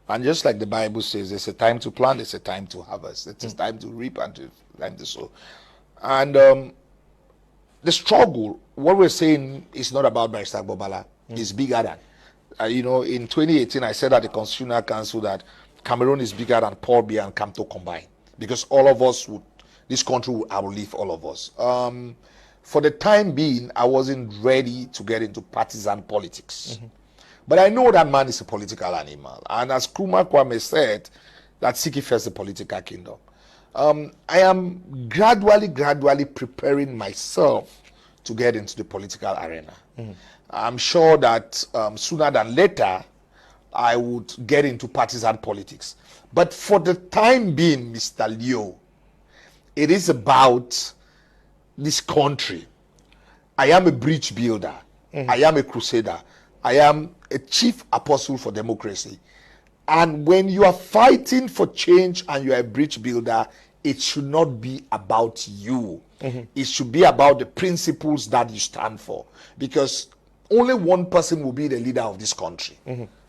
And just like the Bible says, there's a time to plant, there's a time to harvest. It's a time to reap and time to sow. And the struggle, what we're saying is not about Barrister Agbor Balla. It's bigger than. In 2018, I said at the Constitutional Council that Cameroon is bigger than Paul Biya and Kamto combined. Because all of us this country will outlive all of us. For the time being, I wasn't ready to get into partisan politics. But I know that man is a political animal. And as Nkrumah Kwame said, that seek first the political kingdom. I am gradually preparing myself to get into the political arena. I'm sure that sooner than later, I would get into partisan politics. But for the time being, Mr. Leo, it is about this country. I am a bridge builder. I am a crusader. I am a chief apostle for democracy. And when you are fighting for change and you are a bridge builder, it should not be about you. It should be about the principles that you stand for. Because only one person will be the leader of this country.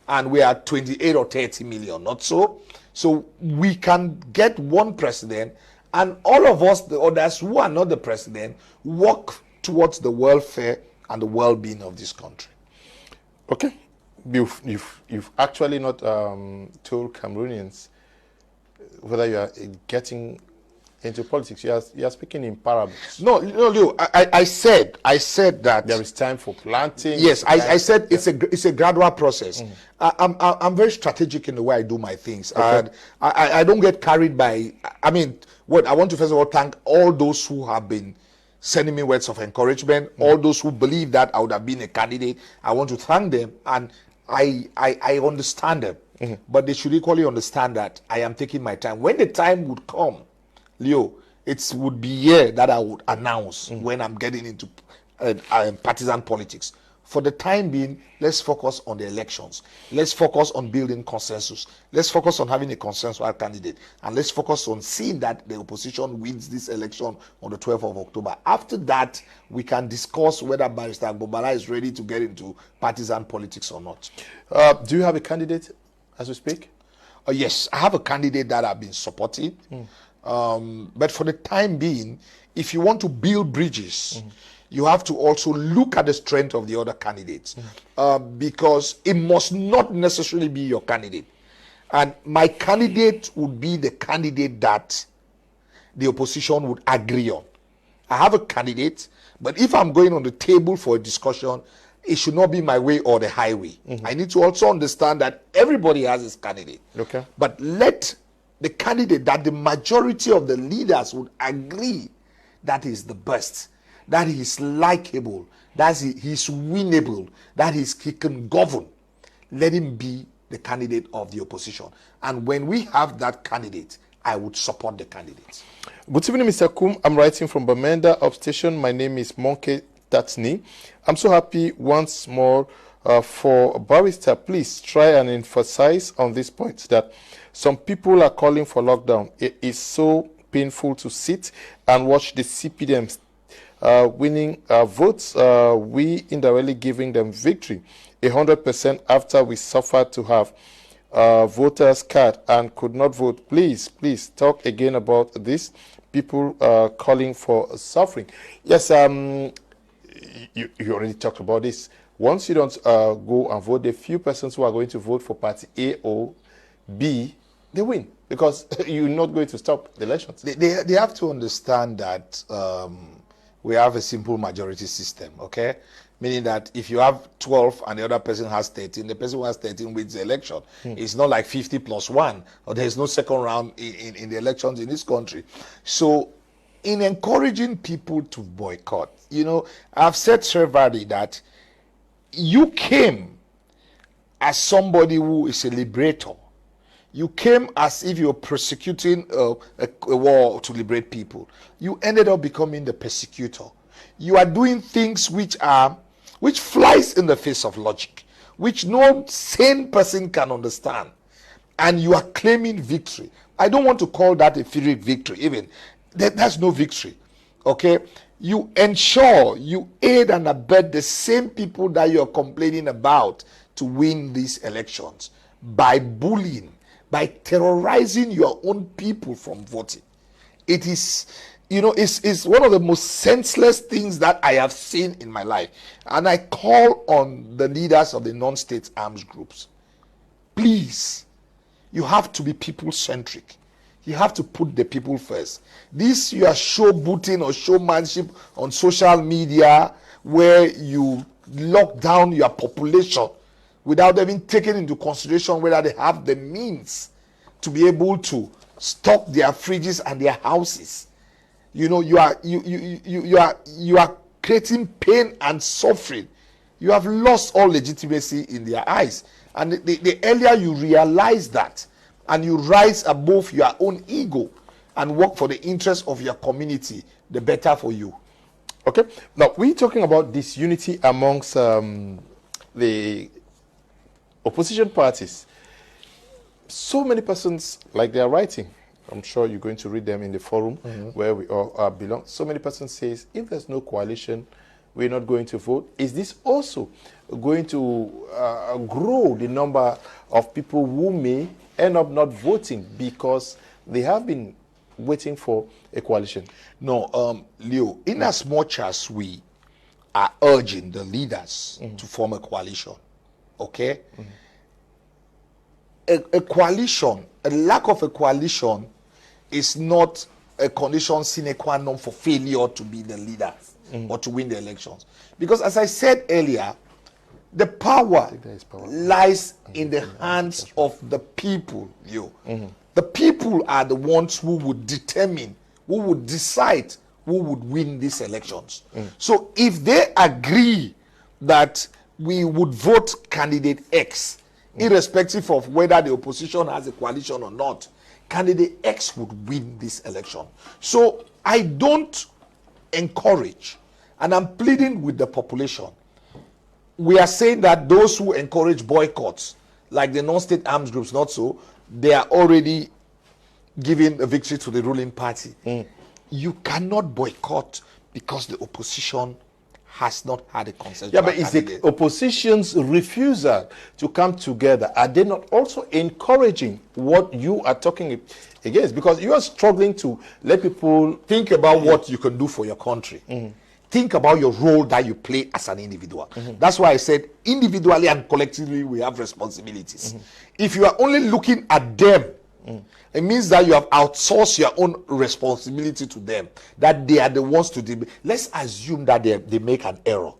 And we are 28 or 30 million, not so? So we can get one president And all of us, the others who are not the president, work towards the welfare and the well-being of this country. Okay. You've actually not told Cameroonians whether you are getting into politics. You are speaking in parables. No, Leo, I said that there is time for planting. Yes, I said it's a gradual process. I'm very strategic in the way I do my things. Okay. And I don't get carried by, I mean, what I want to first of all thank all those who have been sending me words of encouragement, all those who believe that I would have been a candidate. I want to thank them, and I understand them. But they should equally understand that I am taking my time. When the time would come, Leo, it would be here that I would announce when I'm getting into partisan politics. For the time being, let's focus on the elections. Let's focus on building consensus. Let's focus on having a consensual candidate. And let's focus on seeing that the opposition wins this election on the 12th of October. After that, we can discuss whether Barrister Agbor Balla is ready to get into partisan politics or not. Do you have a candidate as we speak? Yes, I have a candidate that I've been supporting. But for the time being, if you want to build bridges, you have to also look at the strength of the other candidates, because it must not necessarily be your candidate. And my candidate would be the candidate that the opposition would agree on. I have a candidate, but if I'm going on the table for a discussion, it should not be my way or the highway. I need to also understand that everybody has his candidate. Okay. But let the candidate that the majority of the leaders would agree that is the best, that he is likable, that he is winnable, that he can govern, let him be the candidate of the opposition. And when we have that candidate, I would support the candidate. Good evening, Mr. Kum. I'm writing from Bamenda Upstation. My name is Monke Tatni. I'm so happy once more for Barrister. Please try and emphasize on this point that some people are calling for lockdown. It is so painful to sit and watch the CPDMs winning votes, we indirectly giving them victory 100% after we suffered to have voters card and could not vote. Please talk again about this. People calling for suffering. Yes, you already talked about this. Once you don't go and vote, the few persons who are going to vote for party A or B, they win, because you're not going to stop the elections. They have to understand that we have a simple majority system, okay? Meaning that if you have 12 and the other person has 13, the person who has 13 wins the election. It's not like 50 plus 1, or there's no second round in the elections in this country. So in encouraging people to boycott, you know, I've said severally that you came as somebody who is a liberator. You came as if you were persecuting a war to liberate people. You ended up becoming the persecutor. You are doing things which flies in the face of logic, which no sane person can understand. And you are claiming victory. I don't want to call that a Pyrrhic victory even. That's no victory. Okay? You ensure you aid and abet the same people that you're complaining about to win these elections by bullying, by terrorizing your own people from voting. It is, you know, it's one of the most senseless things that I have seen in my life. And I call on the leaders of the non-state arms groups. Please, you have to be people-centric. You have to put the people first. This you are showbooting or showmanship on social media where you lock down your population without even taking into consideration whether they have the means to be able to stock their fridges and their houses. You know, you are creating pain and suffering. You have lost all legitimacy in their eyes. And the earlier you realize that, and you rise above your own ego and work for the interest of your community, the better for you. Okay. Now, we're talking about this unity amongst the opposition parties. So many persons, like they are writing, I'm sure you're going to read them in the forum where we all belong. So many persons says, if there's no coalition, we're not going to vote. Is this also going to grow the number of people who may end up not voting because they have been waiting for a coalition? No, Leo, in as much as we are urging the leaders to form a coalition, okay? A coalition, a lack of a coalition is not a condition sine qua non for failure to be the leader or to win the elections. Because as I said earlier, the power lies in the hands of the people, Leo. The people are the ones who would determine, who would decide who would win these elections. So if they agree that we would vote candidate X, irrespective of whether the opposition has a coalition or not, candidate X would win this election. So I don't encourage, and I'm pleading with the population. We are saying that those who encourage boycotts, like the non-state arms groups, not so, they are already giving a victory to the ruling party. You cannot boycott because the opposition has not had a consensus. Yeah, but is the opposition's refusal to come together, are they not also encouraging what you are talking against? Because you are struggling to let people think about what you can do for your country. Think about your role that you play as an individual. That's why I said individually and collectively we have responsibilities. If you are only looking at them, it means that you have outsourced your own responsibility to them, that they are the ones to do. Let's assume that they make an error.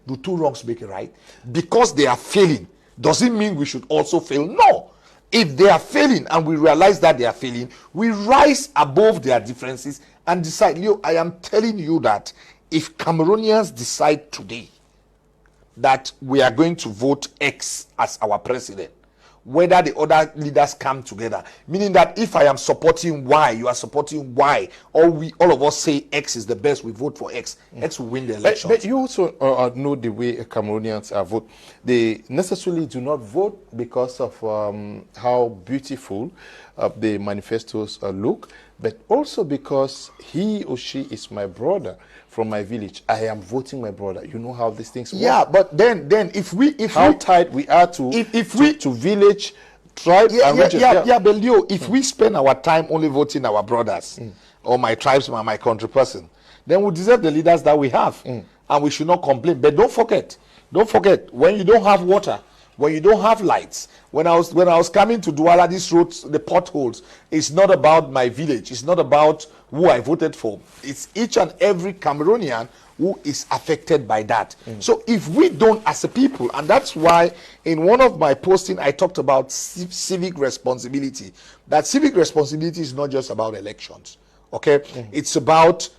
Do two wrongs make a right? Because they are failing, does it mean we should also fail? No. If they are failing and we realize that they are failing, we rise above their differences and decide. Leo, I am telling you that if Cameroonians decide today that we are going to vote X as our president, whether the other leaders come together, meaning that if I am supporting Y, you are supporting Y, or we all of us say X is the best, we vote for X, X will win the election. But you also know the way Cameroonians vote. They necessarily do not vote because of how beautiful the manifestos look, but also because he or she is my brother from my village. I am voting my brother. You know how these things work. Yeah, but then if how tied we are to to village, tribe, and region. Yeah, but Leo, if we spend our time only voting our brothers or my tribesman, my country person, then we deserve the leaders that we have, and we should not complain. But don't forget, when you don't have water, when you don't have lights, when I was coming to Douala, these roads, the potholes, it's not about my village. It's not about who I voted for. It's each and every Cameroonian who is affected by that. So if we don't as a people, and that's why in one of my posting I talked about civic responsibility. That civic responsibility is not just about elections, okay? It's about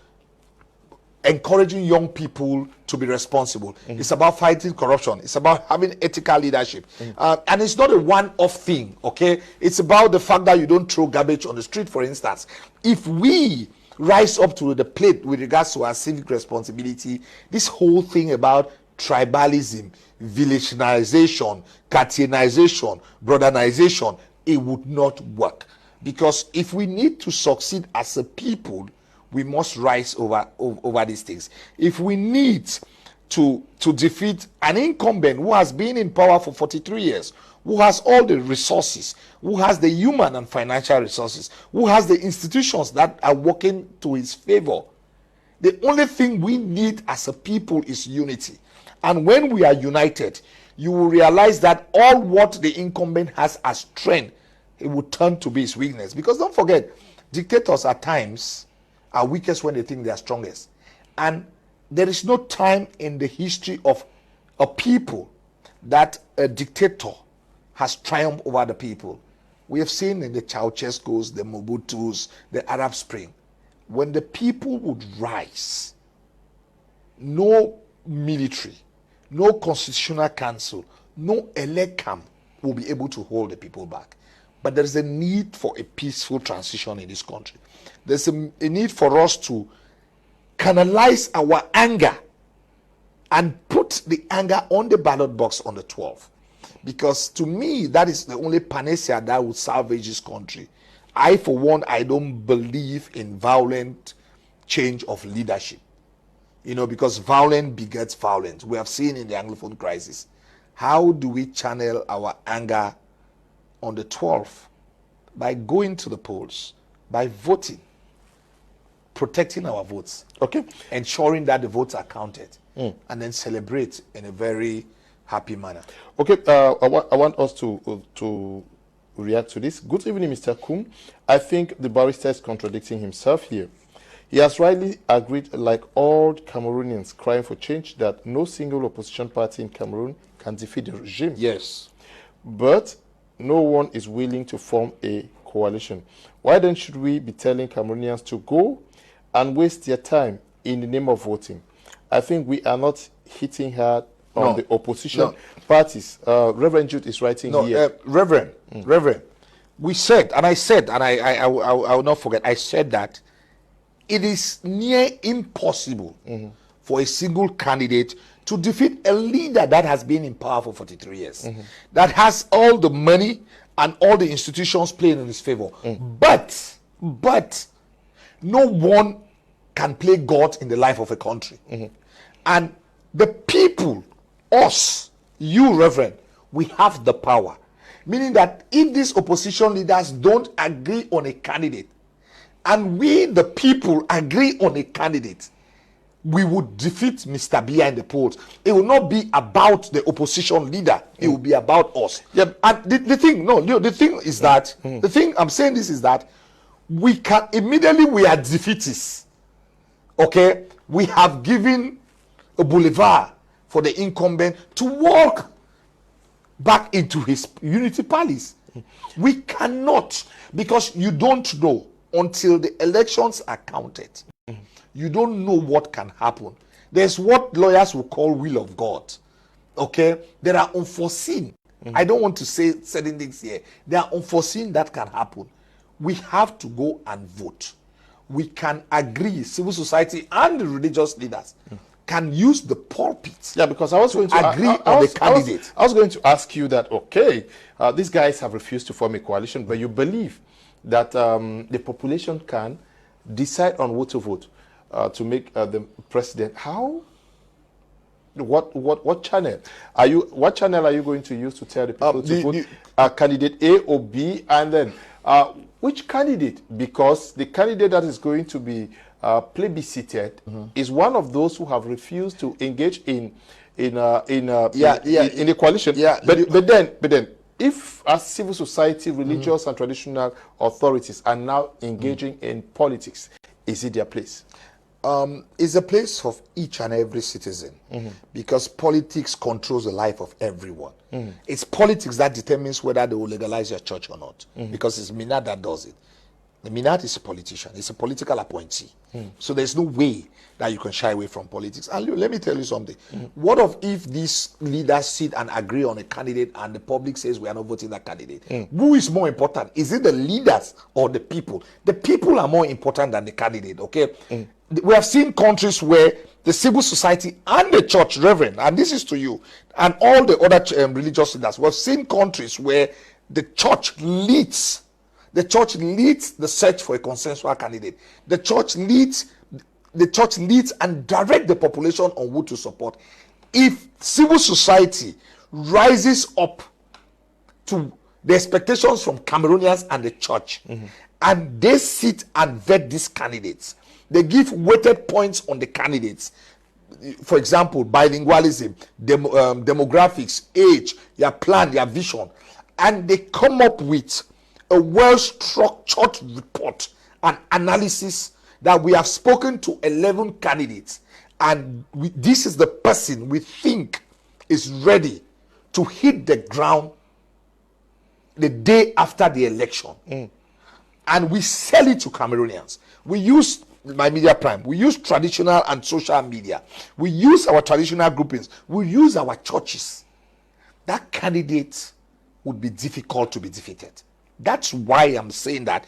encouraging young people to be responsible. It's about fighting corruption. It's about having ethical leadership. And it's not a one-off thing, okay? It's about the fact that you don't throw garbage on the street, for instance. If we rise up to the plate with regards to our civic responsibility, this whole thing about tribalism, villageization, Cartierization, brothernization, it would not work. Because if we need to succeed as a people, we must rise over these things. If we need to defeat an incumbent who has been in power for 43 years, who has all the resources, who has the human and financial resources, who has the institutions that are working to his favor, the only thing we need as a people is unity. And when we are united, you will realize that all what the incumbent has as strength, it will turn to be his weakness. Because don't forget, dictators at times are weakest when they think they are strongest. And there is no time in the history of a people that a dictator has triumphed over the people. We have seen in the Ceausescu's, the Mobutu's, the Arab Spring, when the people would rise, no military, no constitutional council, no elecam will be able to hold the people back. But there is a need for a peaceful transition in this country. There's a need for us to canalize our anger and put the anger on the ballot box on the 12th. Because to me, that is the only panacea that will salvage this country. I, for one, I don't believe in violent change of leadership. You know, because violence begets violence. We have seen in the Anglophone crisis. How do we channel our anger on the 12th? By going to the polls, by voting, protecting our votes. Okay. Ensuring that the votes are counted. And then celebrate in a very happy manner. Okay, I want us to react to this. Good evening, Mr. Kum. I think the barrister is contradicting himself here. He has rightly agreed, like all Cameroonians crying for change, that no single opposition party in Cameroon can defeat the regime. Yes. But no one is willing to form a coalition. Why then should we be telling Cameroonians to go and waste their time in the name of voting? I think we are not hitting hard on the opposition parties. Reverend Jude is writing here. Reverend, we said, and I will not forget, I said that it is near impossible for a single candidate to defeat a leader that has been in power for 43 years, that has all the money and all the institutions playing in his favor. But no one can play God in the life of a country. And the people, us, you, Reverend, we have the power. Meaning that if these opposition leaders don't agree on a candidate, and we, the people, agree on a candidate, we would defeat Mr. Biya in the polls. It will not be about the opposition leader. It will be about us. Yeah. And the thing is that, the thing I'm saying this is that we can, immediately we are defeatists. Okay? We have given a boulevard for the incumbent to walk back into his unity palace. We cannot, because you don't know until the elections are counted. You don't know what can happen. There's what lawyers will call will of God. Okay? There are unforeseen. I don't want to say certain things here. There are unforeseen that can happen. We have to go and vote. We can agree, civil society and the religious leaders can use the pulpit. Yeah, because I was going to agree on the candidate. I was going to ask you that, okay, these guys have refused to form a coalition, but you believe that the population can decide on who to vote to make the president. How? What channel are you? What channel are you going to use to tell the people to vote candidate A or B, and then which candidate? Because the candidate that is going to be plebiscited is one of those who have refused to engage in the coalition. Yeah, but then if as civil society, religious and traditional authorities are now engaging in politics, is it their place? It's a place of each and every citizen, because politics controls the life of everyone. It's politics that determines whether they will legalize your church or not, because it's Minat that does it. The Minat is a politician. It's a political appointee. So there's no way that you can shy away from politics. And let me tell you something. What if these leaders sit and agree on a candidate and the public says we are not voting that candidate? Who is more important? Is it the leaders or the people? The people are more important than the candidate, okay? We have seen countries where the civil society and the church, Reverend, and this is to you, and all the other religious leaders, we have seen countries where the church leads. The church leads the search for a consensual candidate. The church leads and direct the population on who to support. If civil society rises up to the expectations from Cameroonians and the church, and they sit and vet these candidates, they give weighted points on the candidates. For example, bilingualism, demographics, age, their plan, their vision, and they come up with a well-structured report and analysis that we have spoken to 11 candidates, and this is the person we think is ready to hit the ground the day after the election. And we sell it to Cameroonians. We use my media prime. We use traditional and social media. We use our traditional groupings. We use our churches. That candidate would be difficult to be defeated. That's why I'm saying that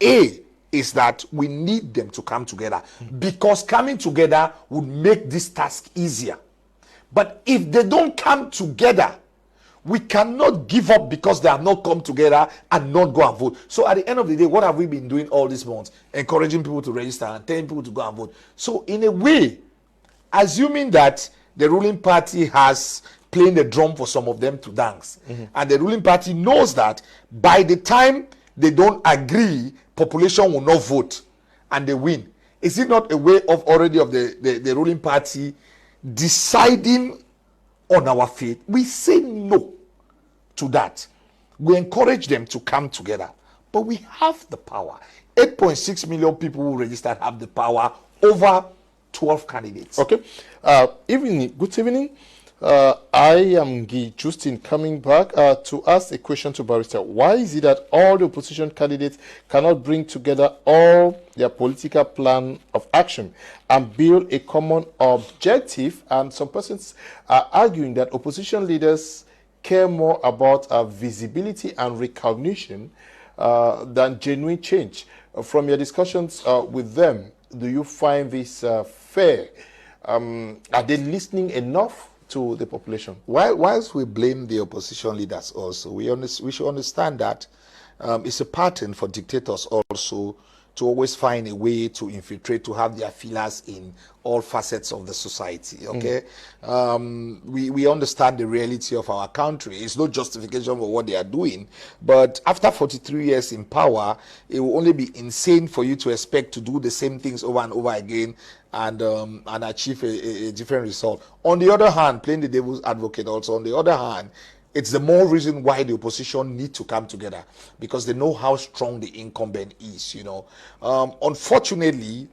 A is that we need them to come together, because coming together would make this task easier. But if they don't come together, we cannot give up because they have not come together and not go and vote. So at the end of the day, what have we been doing all these months? Encouraging people to register and telling people to go and vote. So in a way, assuming that the ruling party has playing the drum for some of them to dance, and the ruling party knows that by the time they don't agree, population will not vote and they win. Is it not a way of already of the ruling party deciding on our fate? We say no to that. We encourage them to come together. But we have the power. 8.6 million people who registered have the power over 12 candidates. Okay. Good evening. I am Guy Justin coming back to ask a question to Barrister. Why is it that all the opposition candidates cannot bring together all their political plan of action and build a common objective? And some persons are arguing that opposition leaders care more about visibility and recognition than genuine change. From your discussions with them, do you find this fair? Are they listening enough to the population? Whilst we blame the opposition leaders also, we should understand that it's a pattern for dictators also to always find a way to infiltrate, to have their feelers in all facets of the society, okay? We understand the reality of our country. It's no justification for what they are doing, but after 43 years in power, it will only be insane for you to expect to do the same things over and over again and achieve a different result. On the other hand, playing the devil's advocate also, on the other hand, it's the more reason why the opposition need to come together, because they know how strong the incumbent is, you know. Unfortunately,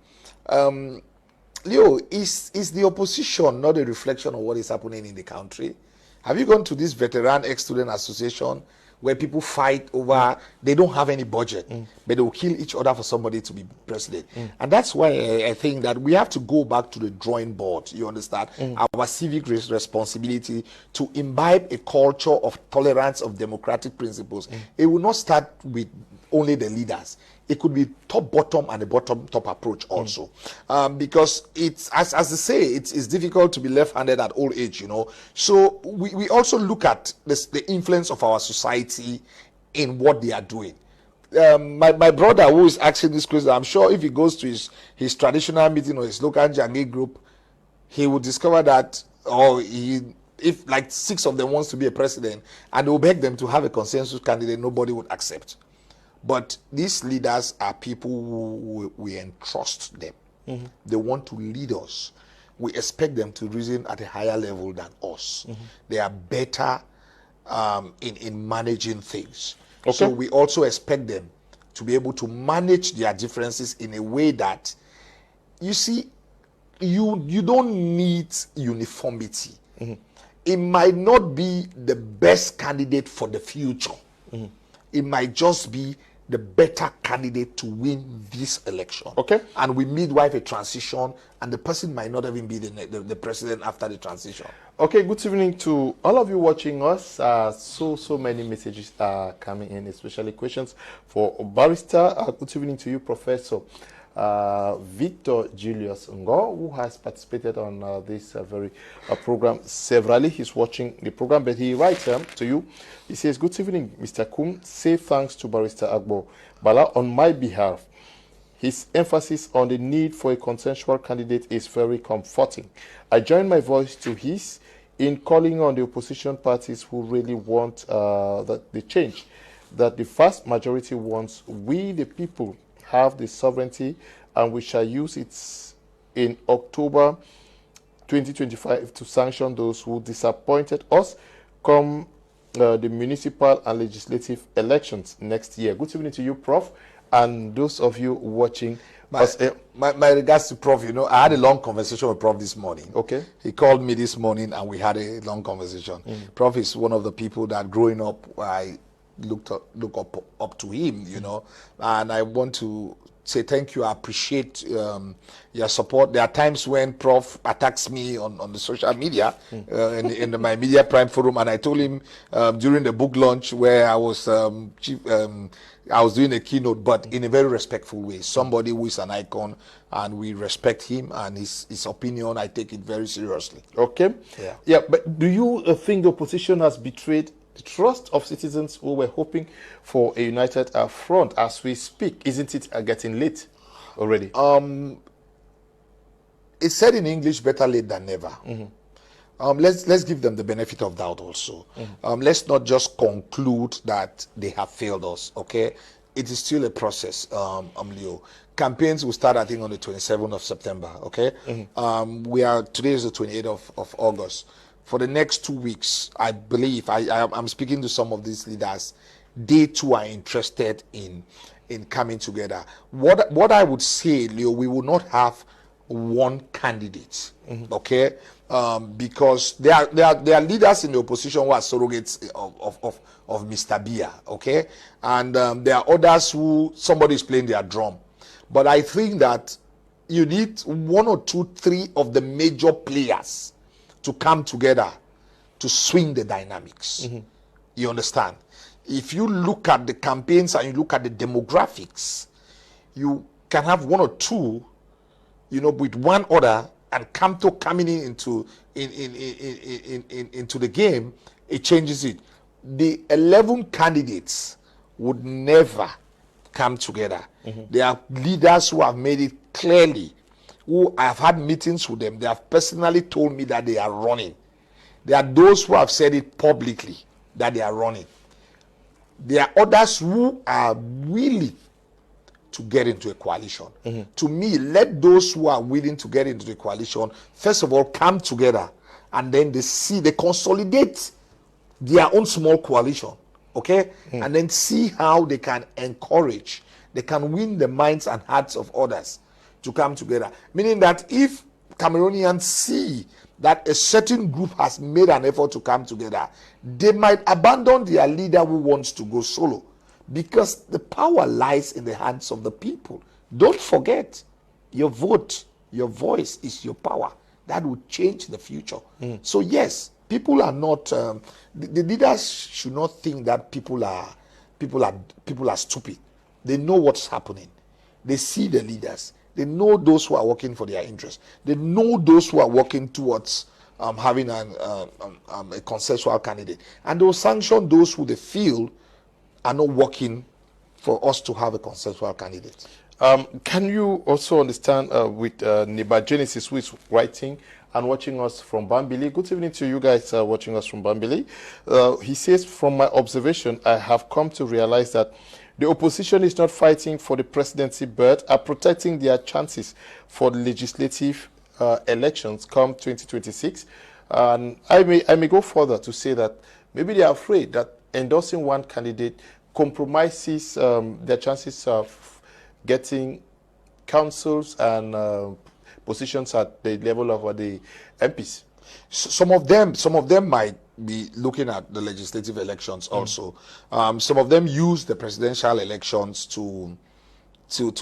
Leo, is the opposition not a reflection of what is happening in the country? Have you gone to this veteran ex-student association where people fight over, they don't have any budget, but they will kill each other for somebody to be president? And that's why I think that we have to go back to the drawing board, you understand? Our civic responsibility to imbibe a culture of tolerance, of democratic principles. It will not start with only the leaders. It could be top-bottom and a bottom-top approach also. Because it's, as they say, it's difficult to be left-handed at old age, you know. So we also look at the influence of our society in what they are doing. My brother who is asking this question, I'm sure if he goes to his traditional meeting or his local Jangi group, he will discover that, if like 6 of them wants to be a president, and they will beg them to have a consensus candidate, nobody would accept. But these leaders are people who we entrust them. They want to lead us. We expect them to reason at a higher level than us. They are better in managing things. Okay. So we also expect them to be able to manage their differences in a way that, you see, you don't need uniformity. It might not be the best candidate for the future. It might just be the better candidate to win this election. Okay. And we midwife a transition, and the person might not even be the president after the transition. Okay, good evening to all of you watching us. So many messages are coming in, especially questions for Barrister. Good evening to you, Professor Victor Julius Ngo, who has participated on this very program severally. He's watching the program, but he writes to you. He says, good evening, Mr. Kum. Say thanks to Barrister Agbor Balla on my behalf. His emphasis on the need for a consensual candidate is very comforting. I join my voice to his in calling on the opposition parties who really want the change that the vast majority wants. We, the people, have the sovereignty, and we shall use it in October 2025 to sanction those who disappointed us come the municipal and legislative elections next year. Good evening to you, Prof, and those of you watching. My regards to Prof, you know, I had a long conversation with Prof this morning. Okay. He called me this morning and we had a long conversation. Prof is one of the people that growing up, I look up to him, you know, and I want to say thank you. I appreciate your support. There are times when Prof attacks me on the social media, in my Media Prime forum, and I told him during the book launch where I was I was doing a keynote, but in a very respectful way. Somebody who is an icon, and we respect him and his opinion. I take it very seriously. Okay. Yeah. But do you think the opposition has betrayed the trust of citizens who were hoping for a united front as we speak? Isn't it getting late already? It's said in English, better late than never. Let's give them the benefit of doubt also. Let's not just conclude that they have failed us, okay? it is still a process, Leo. Campaigns will start, I think, on the 27th of September, okay? Today is the 28th of August. For the next 2 weeks, I believe, I'm speaking to some of these leaders, they too are interested in coming together. What I would say, Leo, we will not have one candidate, okay? Because there are leaders in the opposition who are surrogates of Mr. Bia, okay? And there are others who somebody is playing their drum. But I think that you need 1 or 2, 3 of the major players to come together to swing the dynamics. You understand? If you look at the campaigns and you look at the demographics, you can have 1 or 2, with one order, and Kamto coming into the game, it changes it. The 11 candidates would never come together. There are leaders who have made it clearly, who I have had meetings with them. They have personally told me that they are running. There are those who have said it publicly that they are running. There are others who are willing to get into a coalition. To me, let those who are willing to get into the coalition, first of all, come together, and then they consolidate their own small coalition, okay? And then see how they can encourage, they can win the minds and hearts of others to come together. Meaning that if Cameroonians see that a certain group has made an effort to come together, they might abandon their leader who wants to go solo, because the power lies in the hands of the people. Don't forget, your vote, your voice is your power. That will change the future. So yes, people are not, the leaders should not think that people are stupid. They know what's happening. They see the leaders. They know those who are working for their interests. They know those who are working towards having a consensual candidate. And they will sanction those who they feel are not working for us to have a consensual candidate. Can you also understand with Neighbor Genesis, who is writing and watching us from Bambili? Good evening to you guys watching us from Bambili. He says, from my observation, I have come to realize that the opposition is not fighting for the presidency but are protecting their chances for the legislative elections come 2026. And I may go further to say that maybe they are afraid that endorsing one candidate compromises their chances of getting councils and positions at the level of the MPs. Some of them might be looking at the legislative elections also. Some of them use the presidential elections to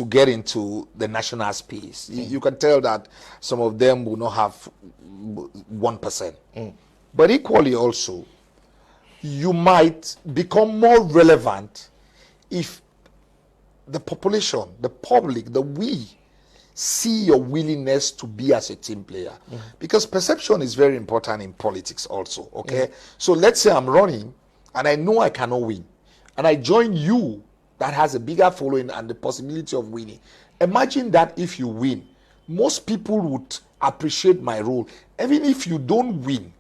get into the national space. You can tell that some of them will not have 1%. But equally also, you might become more relevant if the population, the public, we see your willingness to be as a team player. Because perception is very important in politics also, okay? So let's say I'm running and I know I cannot win, and I join you that has a bigger following and the possibility of winning. Imagine that if you win, most people would appreciate my role. Even if you don't win,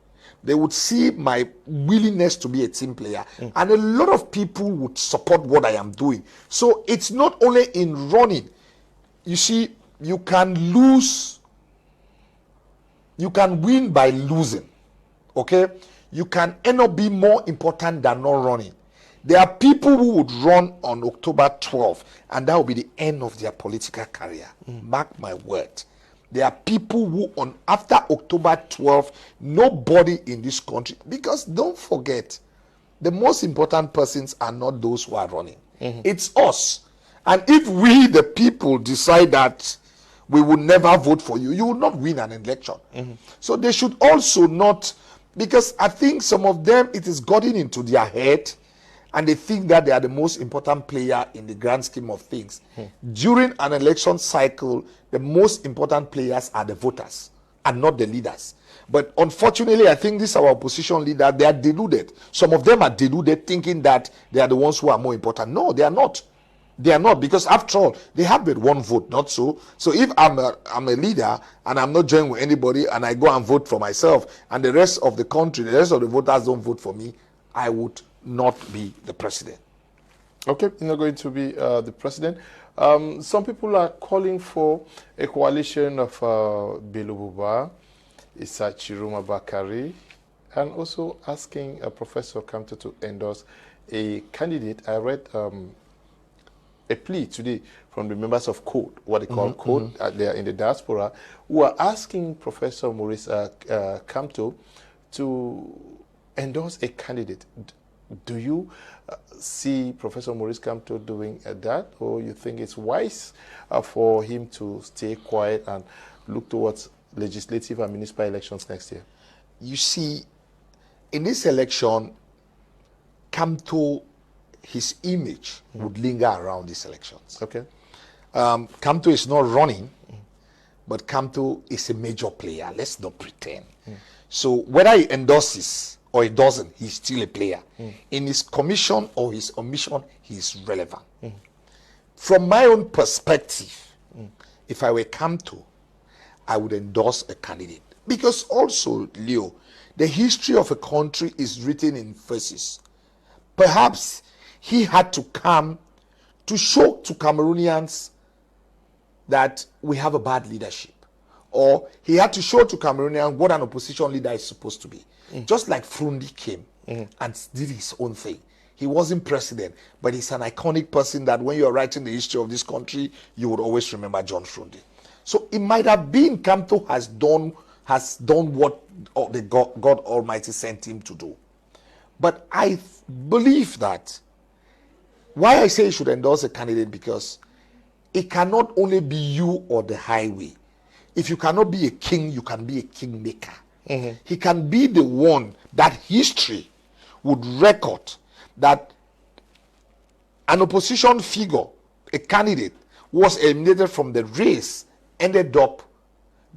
they would see my willingness to be a team player. And a lot of people would support what I am doing. So it's not only in running. You see, you can lose, you can win by losing, okay? You can end up being more important than not running. There are people who would run on October 12th, and that will be the end of their political career. Mark my word. There are people who after October 12th, nobody in this country, because don't forget, the most important persons are not those who are running. It's us. And if we, the people, decide that we will never vote for you, you will not win an election. So they should also not, because I think some of them, it is gotten into their head, and they think that they are the most important player in the grand scheme of things. During an election cycle, the most important players are the voters and not the leaders. But unfortunately, I think this our opposition leader, they are deluded. Some of them are deluded, thinking that they are the ones who are more important. No, they are not. They are not, because after all, they have but one vote, not so. So if I'm a leader and I'm not joining with anybody and I go and vote for myself, and the rest of the country, the rest of the voters don't vote for me, I would not be the president. Okay, you're not going to be the president. Some people are calling for a coalition of Belububa, Issa Chiruma Bakari, and also asking Professor Kamto to endorse a candidate. I read a plea today from the members of Code, what they call Code, they are in the diaspora, who are asking Professor Maurice Kamto to endorse a candidate. Do you see Professor Maurice Kamto doing that, or you think it's wise for him to stay quiet and look towards legislative and municipal elections next year? You see, in this election, Kamto, his image would linger around these elections. Okay. Kamto is not running, but Kamto is a major player. Let's not pretend. So whether he endorses or he doesn't, he's still a player. In his commission or his omission, he's relevant. From my own perspective, if I were Kamto, I would endorse a candidate. Because also, Leo, the history of a country is written in verses. Perhaps he had to come to show to Cameroonians that we have a bad leadership. Or he had to show to Cameroonians what an opposition leader is supposed to be. Just like Frundi came and did his own thing. He wasn't president, but he's an iconic person that when you're writing the history of this country, you would always remember John Frundi. So it might have been Kamto has done what the God Almighty sent him to do. But I believe that why I say you should endorse a candidate, because it cannot only be you or the highway. If you cannot be a king, you can be a kingmaker. He can be the one that history would record that an opposition figure, a candidate, was eliminated from the race, ended up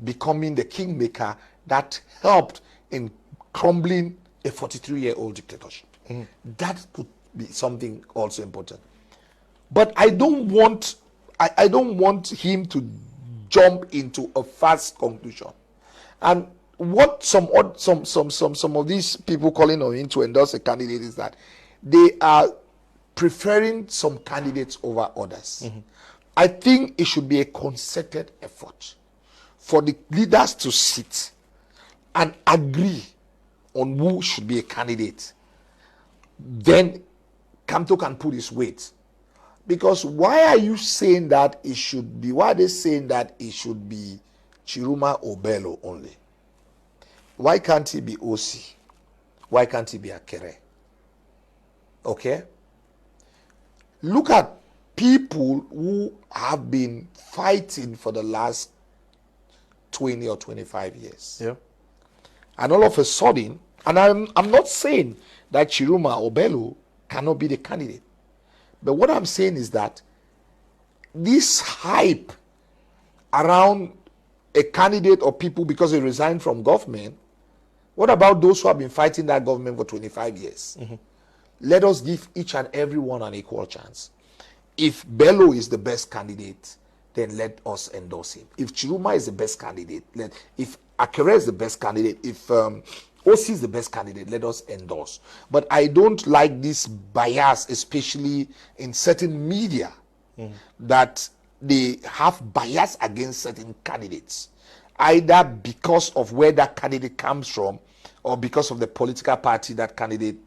becoming the kingmaker that helped in crumbling a 43-year-old dictatorship. That could be something also important. But I don't want him to jump into a fast conclusion. And what some of these people calling on him to endorse a candidate is that they are preferring some candidates over others. I think it should be a concerted effort for the leaders to sit and agree on who should be a candidate. Then Kamto can put his weight. Because why are you saying that it should be, why are they saying that it should be Chiruma or Bello only? Why can't he be OC? Why can't he be Akere? Okay? Look at people who have been fighting for the last 20 or 25 years. Yeah. And all of a sudden, and I'm not saying that Chiruma or Bello cannot be the candidate. But what I'm saying is that this hype around a candidate or people because they resigned from government, what about those who have been fighting that government for 25 years? Let us give each and every one an equal chance. If Bello is the best candidate, then let us endorse him. If Chiruma is the best candidate, if Akere is the best candidate, if OC is the best candidate, let us endorse. But I don't like this bias, especially in certain media, that they have bias against certain candidates, either because of where that candidate comes from or because of the political party that candidate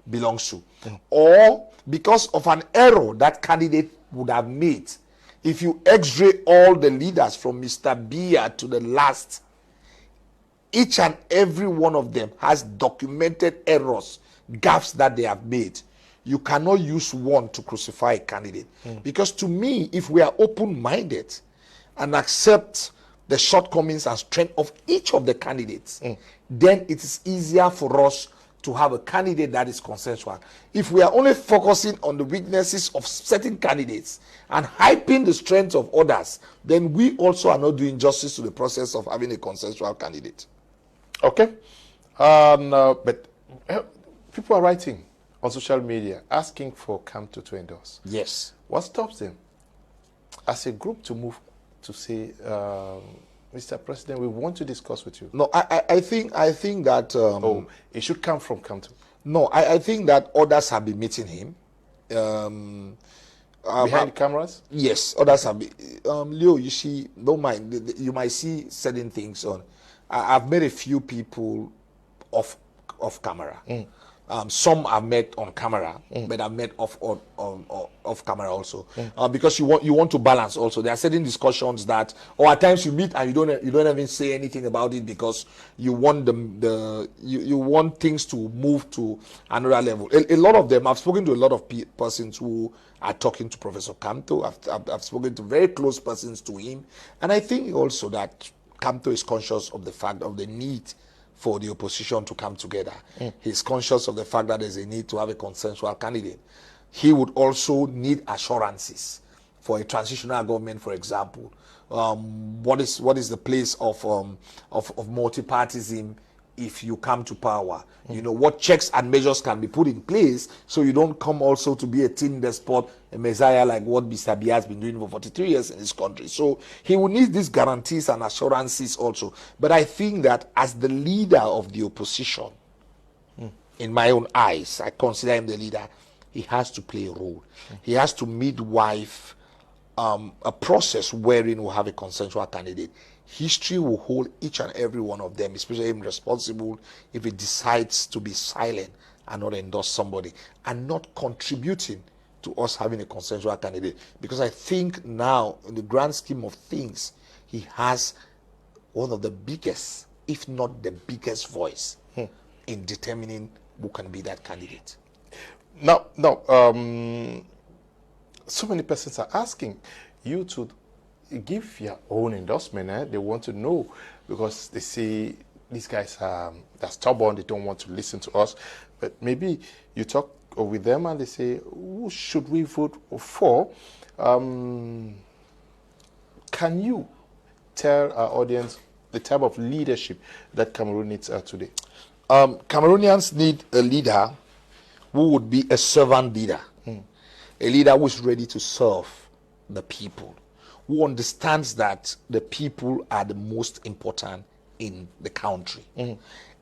belongs to, or because of an error that candidate would have made. If you x-ray all the leaders from Mr. Biya to the last, each and every one of them has documented errors, gaffes that they have made. You cannot use one to crucify a candidate. Because to me, if we are open-minded and accept the shortcomings and strength of each of the candidates, then it is easier for us to have a candidate that is consensual. If we are only focusing on the weaknesses of certain candidates and hyping the strengths of others, then we also are not doing justice to the process of having a consensual candidate. Okay. But people are writing on social media asking for Kamto to endorse. Yes. What stops them as a group to move to say, Mr. President, we want to discuss with you? No, I think that it should come from Kamto. No, I think that others have been meeting him. Behind the cameras? Yes, others have been. Leo, you see, don't mind. You might see certain things on. I've met a few people off camera. Some I've met on camera, but I've met off camera also. Because you want to balance also. There are certain discussions that, or at times you meet and you don't even say anything about it because you want you want things to move to another level. A lot of them, I've spoken to a lot of persons who are talking to Professor Kamto. I've spoken to very close persons to him, and I think also that Kamto is conscious of the fact of the need for the opposition to come together. He's conscious of the fact that there's a need to have a consensual candidate. He would also need assurances for a transitional government, for example. What is the place of multipartyism if you come to power? You know, what checks and measures can be put in place so you don't come also to be a teen despot, a messiah like what Mr. Biya has been doing for 43 years in this country. So he will need these guarantees and assurances also. But I think that as the leader of the opposition, in my own eyes, I consider him the leader, he has to play a role. He has to midwife a process wherein we'll have a consensual candidate. History will hold each and every one of them, especially him, responsible if it decides to be silent and not endorse somebody and not contributing to us having a consensual candidate. Because I think now, in the grand scheme of things, he has one of the biggest, if not the biggest voice in determining who can be that candidate. Now, so many persons are asking you to give your own endorsement. They want to know because they say these guys are stubborn. They don't want to listen to us. But maybe you talk with them and they say, who should we vote for? Can you tell our audience the type of leadership that Cameroon needs today? Cameroonians need a leader who would be a servant leader, a leader who is ready to serve the people, who understands that the people are the most important in the country.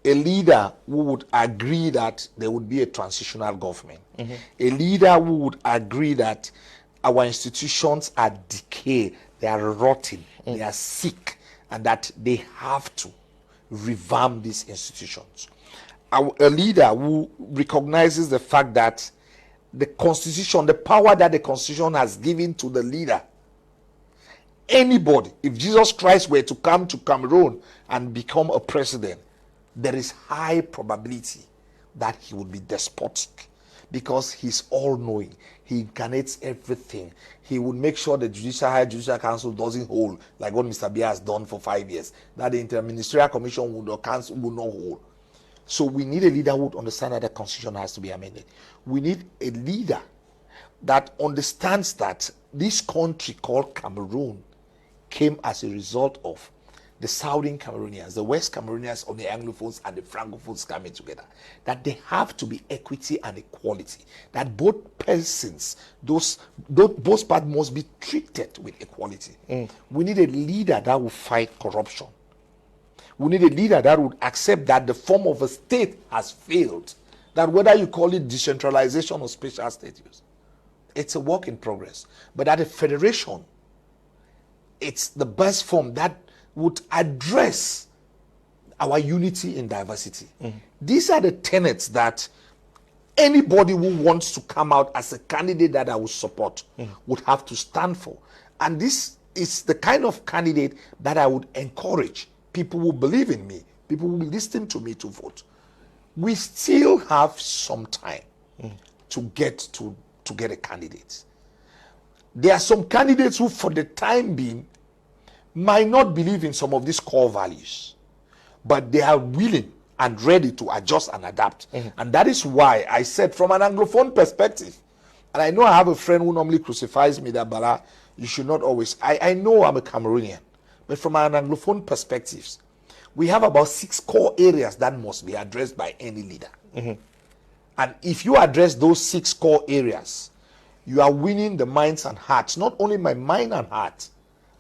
A leader who would agree that there would be a transitional government. A leader who would agree that our institutions are decayed, they are rotting, they are sick, and that they have to revamp these institutions. A leader who recognizes the fact that the constitution, the power that the constitution has given to the leader, anybody, if Jesus Christ were to come to Cameroon and become a president, there is high probability that he would be despotic because he's all-knowing. He incarnates everything. He would make sure the High Judicial Council doesn't hold like what Mr. Biya has done for 5 years, that the Interministerial Commission would not hold. So we need a leader who would understand that the constitution has to be amended. We need a leader that understands that this country called Cameroon came as a result of the Southern Cameroonians, the West Cameroonians of the Anglophones and the Francophones coming together. That there have to be equity and equality. That both persons, both parts must be treated with equality. We need a leader that will fight corruption. We need a leader that would accept that the form of a state has failed. That whether you call it decentralization or special status, it's a work in progress. But that a federation, it's the best form that would address our unity in diversity. These are the tenets that anybody who wants to come out as a candidate that I would support would have to stand for. And this is the kind of candidate that I would encourage people who believe in me, people who listen to me to vote. We still have some time to get a candidate. There are some candidates who, for the time being, might not believe in some of these core values, but they are willing and ready to adjust and adapt. And that is why I said, from an Anglophone perspective, and I know I have a friend who normally crucifies me that, Balla, you should not always. I know I'm a Cameroonian, but from an Anglophone perspective, we have about 6 core areas that must be addressed by any leader. And if you address those 6 core areas, you are winning the minds and hearts, not only my mind and heart,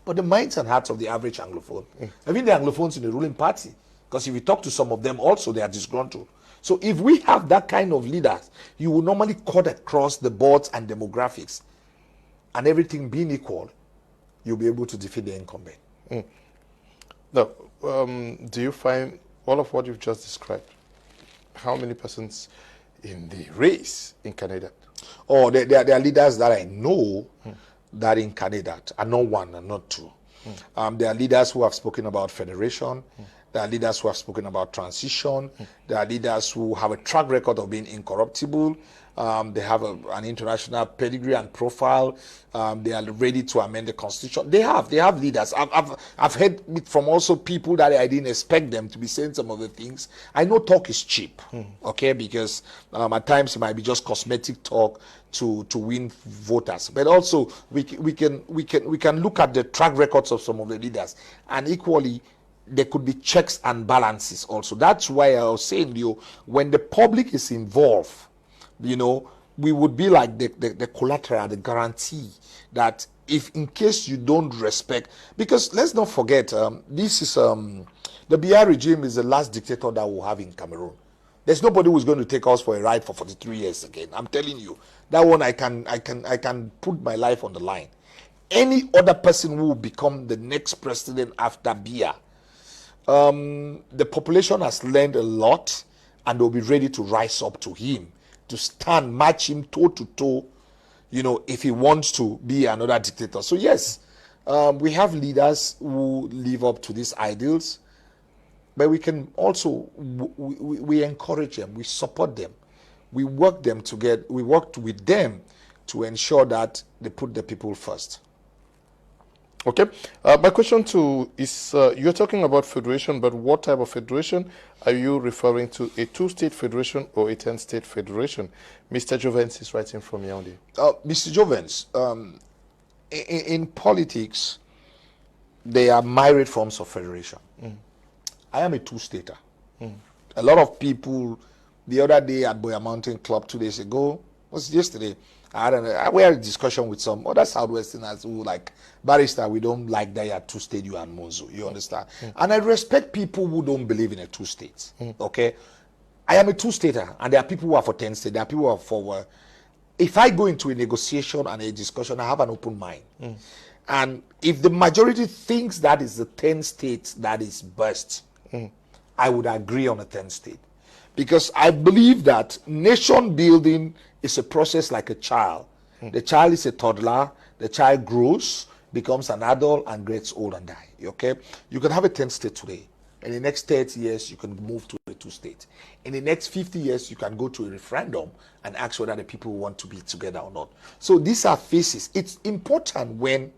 but the minds and hearts of the average Anglophone. I mean the Anglophones in the ruling party, because if you talk to some of them also, they are disgruntled. So if we have that kind of leaders, you will normally cut across the boards and demographics, and everything being equal, you'll be able to defeat the incumbent. Now, do you find all of what you've just described, how many persons in the race in Canada? Oh, there are leaders that I know that in Canada, and not one and not two. There are leaders who have spoken about federation. There are leaders who have spoken about transition. There are leaders who have a track record of being incorruptible. They have an international pedigree and profile. They are ready to amend the constitution. They have leaders. I've heard it from also people that I didn't expect them to be saying some of the things. I know talk is cheap, okay, because at times it might be just cosmetic talk to win voters. But also we can look at the track records of some of the leaders, and equally there could be checks and balances also. That's why I was saying, when the public is involved, we would be like the collateral, the guarantee that if in case you don't respect, because let's not forget, this is the Biya regime is the last dictator that we'll have in Cameroon. There's nobody who's going to take us for a ride for 43 years again. I'm telling you, that one I can put my life on the line. Any other person who will become the next president after Biya, the population has learned a lot, and they'll be ready to rise up to him, to stand, match him toe to toe, if he wants to be another dictator. So yes, we have leaders who live up to these ideals, but we can also, we encourage them, we support them, we work with them to ensure that they put the people first. Okay. My question is, you're talking about federation, but what type of federation? Are you referring to a 2-state federation or a 10-state federation? Mr. Jovens is writing from Yaoundé. Mr. Jovens, in politics, there are myriad forms of federation. I am a 2-stater. A lot of people, the other day at Boya Mountain Club 2 days ago, was yesterday, I had a discussion with some other Southwesterners who like, Barrister, we don't like that you're 2-state, you and Monzo, you understand? And I respect people who don't believe in a 2 states, okay? I am a 2-stater, and there are people who are for 10 states, there are people who are for, if I go into a negotiation and a discussion, I have an open mind. And if the majority thinks that is the 10 states that is best, I would agree on a 10 state. Because I believe that nation building is a process like a child. The child is a toddler, the child grows, becomes an adult, and gets old and die. Okay? You can have a 10 state today. In the next 30 years, you can move to a 2 state. In the next 50 years, you can go to a referendum and ask whether the people want to be together or not. So these are phases. It's important when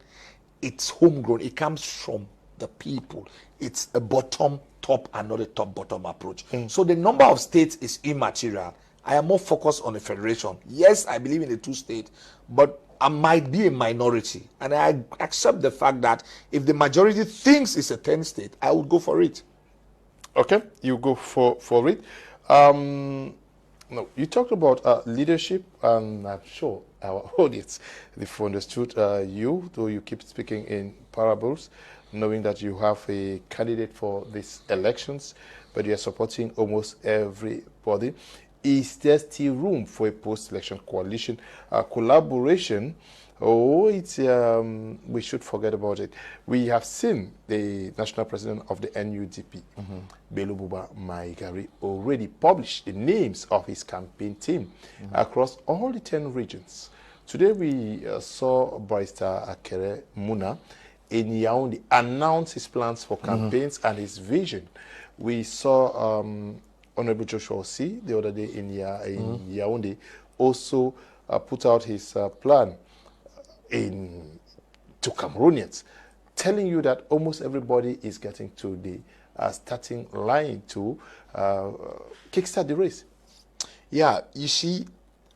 it's homegrown. It comes from the people. It's a bottom top and not a top bottom approach. So the number of states is immaterial. I am more focused on a federation. Yes, I believe in a 2 state, but I might be a minority, and I accept the fact that if the majority thinks it's a 10 state, I would go for it. Okay, you go for it. No, you talked about leadership, and I'm sure our audience, they've understood you, though you keep speaking in parables, knowing that you have a candidate for these elections, but you're supporting almost everybody. Is there still room for a post-election coalition collaboration? Oh, it's we should forget about it. We have seen the national president of the NUDP, Bello Buba Maigari, already published the names of his campaign team across all the 10 regions. Today we saw Barrister Agbor Balla in Yaoundé announce his plans for campaigns and his vision. We saw Honorable Joshua C. the other day in Yaoundé also put out his plan to Cameroonians, telling you that almost everybody is getting to the starting line to kickstart the race. Yeah, you see,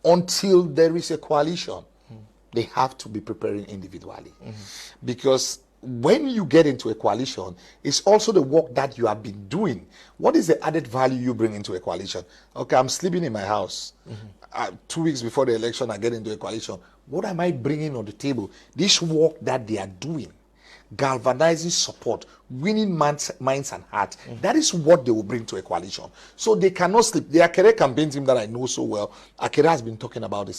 until there is a coalition, they have to be preparing individually. Because when you get into a coalition, it's also the work that you have been doing. What is the added value you bring into a coalition? Okay, I'm sleeping in my house. 2 weeks before the election, I get into a coalition. What am I bringing on the table? This work that they are doing. galvanizing support, winning minds and hearts. That is what they will bring to a coalition. So they cannot sleep. The Akere campaign team that I know so well, Akere has been talking about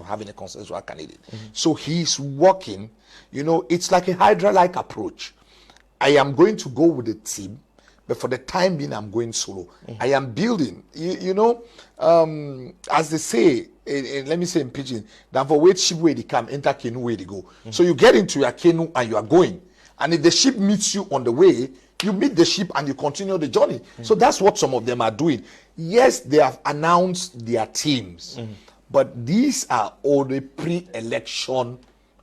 having a consensual candidate. So he's working, you know, it's like a Hydra-like approach. I am going to go with the team, but for the time being, I'm going solo. I am building. You know, as they say, let me say in pidgin, that for which ship where they come, enter canoe where they go. So you get into your canoe and you are going. And if the ship meets you on the way, you meet the ship and you continue the journey. So that's what some of them are doing. Yes, they have announced their teams, but these are all the pre-election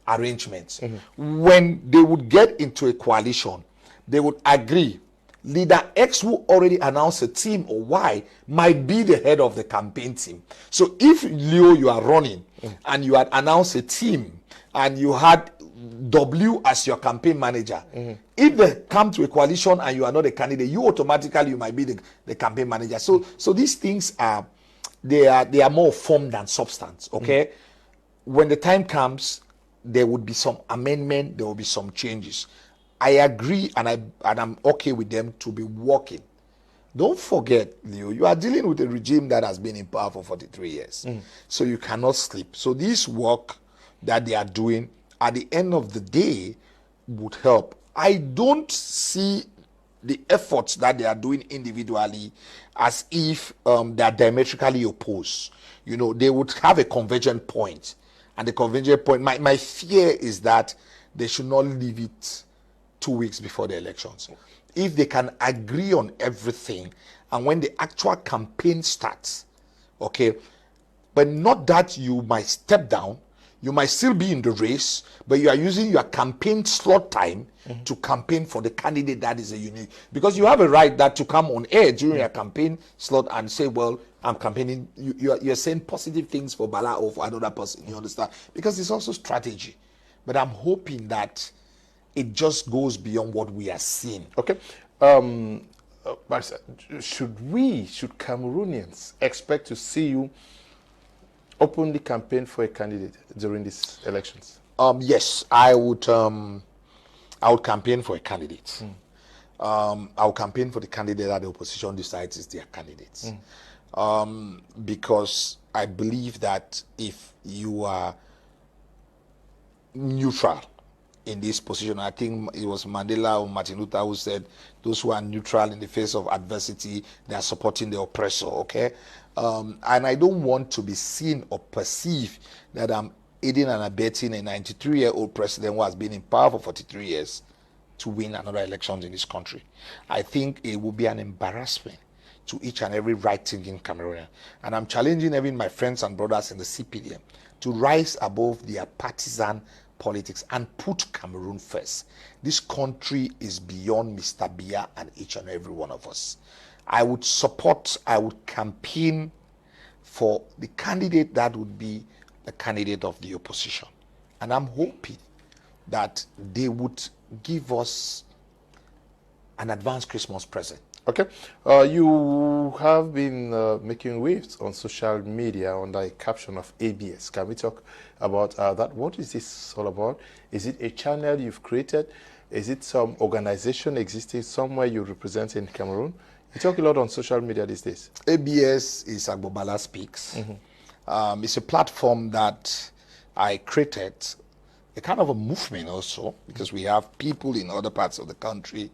arrangements. When they would get into a coalition, they would agree. Leader X, who already announced a team, or Y, might be the head of the campaign team. So if Leo, you are running and you had announced a team and you had W as your campaign manager, if they come to a coalition and you are not a candidate, you automatically you might be the campaign manager. So these things are they are more form than substance. Okay, when the time comes, there would be some amendment, there will be some changes. I agree, and I'm okay with them to be working. Don't forget, Leo, you are dealing with a regime that has been in power for 43 years. So you cannot sleep. So this work that they are doing at the end of the day would help. I don't see the efforts that they are doing individually as if they are diametrically opposed. You know, they would have a convergent point. And the convergent point, my fear is that they should not leave it 2 weeks before the elections. If they can agree on everything, and when the actual campaign starts, okay, but not that you might step down, you might still be in the race, but you are using your campaign slot time to campaign for the candidate that is a unique. Because you have a right that to come on air during your campaign slot and say, well, I'm campaigning. You're saying positive things for Balla or for another person. You understand? Because it's also strategy. But I'm hoping that it just goes beyond what we are seeing. Okay. But should Cameroonians expect to see you openly campaign for a candidate during these elections? Yes, I would campaign for a candidate. I will campaign for the candidate that the opposition decides is their candidate. Because I believe that if you are neutral in this position, I think it was Mandela or Martin Luther who said, those who are neutral in the face of adversity, they are supporting the oppressor, okay? And I don't want to be seen or perceived that I'm aiding and abetting a 93-year-old president who has been in power for 43 years to win another election in this country. I think it will be an embarrassment to each and every right-thinking Cameroonian. And I'm challenging even my friends and brothers in the CPDM to rise above their partisan politics and put Cameroon first. This country is beyond Mr. Biya and each and every one of us. I would campaign for the candidate that would be the candidate of the opposition. And I'm hoping that they would give us an advanced Christmas present. Okay. You have been making waves on social media under a caption of ABS. Can we talk about that? What is this all about? Is it a channel you've created? Is it some organization existing somewhere you represent in Cameroon? You talk a lot on social media these days. ABS is Agbor Balla Speaks. It's a platform that I created, a kind of a movement also, because we have people in other parts of the country,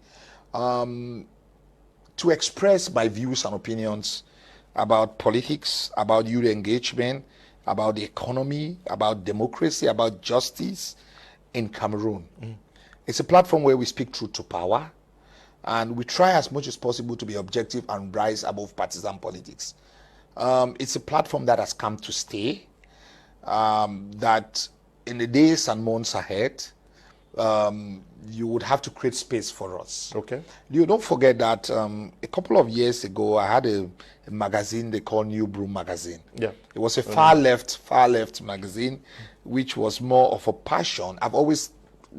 to express my views and opinions about politics, about youth engagement, about the economy, about democracy, about justice in Cameroon. It's a platform where we speak truth to power, and we try as much as possible to be objective and rise above partisan politics. It's a platform that has come to stay, that in the days and months ahead, you would have to create space for us. Okay. You don't forget that a couple of years ago, I had a magazine they call New Brew Magazine. Yeah. It was a far left magazine, which was more of a passion. I've always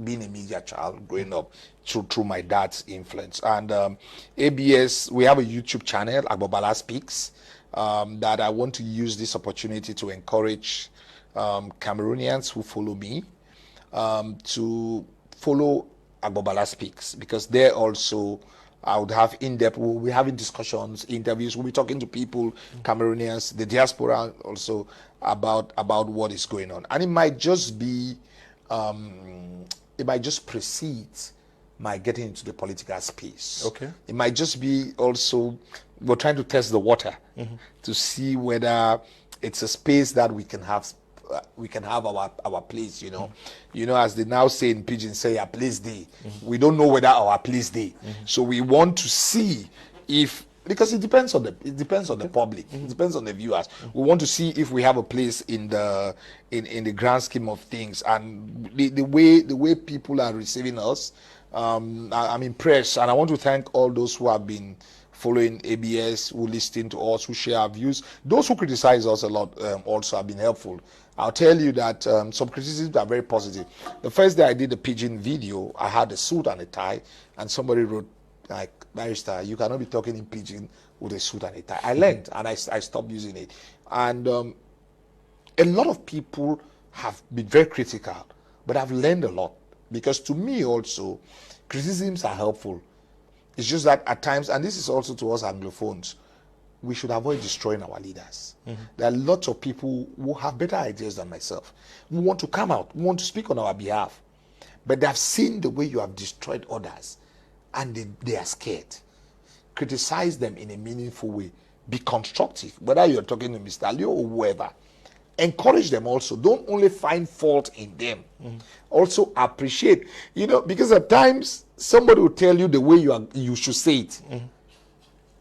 been a media child growing up through my dad's influence. And ABS, we have a YouTube channel, Agbor Balla Speaks, that I want to use this opportunity to encourage Cameroonians who follow me to follow Agbor Balla Speaks, because there also I would have in-depth, we'll be having discussions, interviews, we'll be talking to people, Cameroonians, the diaspora also, about what is going on. And it might just be, it might just precede my getting into the political space. Okay. It might just be also, we're trying to test the water to see whether it's a space that we can have our place, you know, as they now say in pidgin, say a place day. We don't know whether our place day. So we want to see if, because it depends on the public, it depends on the viewers. We want to see if we have a place in the grand scheme of things, and the way people are receiving us. I'm impressed, and I want to thank all those who have been following ABS, who listen to us, who share our views. Those who criticize us a lot also have been helpful. I'll tell you that some criticisms are very positive. The first day I did the pidgin video, I had a suit and a tie, and somebody wrote, like, Barrister, you cannot be talking in pidgin with a suit and a tie. I learned, and I stopped using it. And a lot of people have been very critical, but I've learned a lot, because to me also, criticisms are helpful. It's just that at times, and this is also to us Anglophones, we should avoid destroying our leaders. There are lots of people who have better ideas than myself, who want to come out, who want to speak on our behalf, but they have seen the way you have destroyed others, and they are scared. Criticize them in a meaningful way. Be constructive, whether you're talking to Mr. Leo or whoever. Encourage them also. Don't only find fault in them. Also appreciate, because at times somebody will tell you the way you should say it,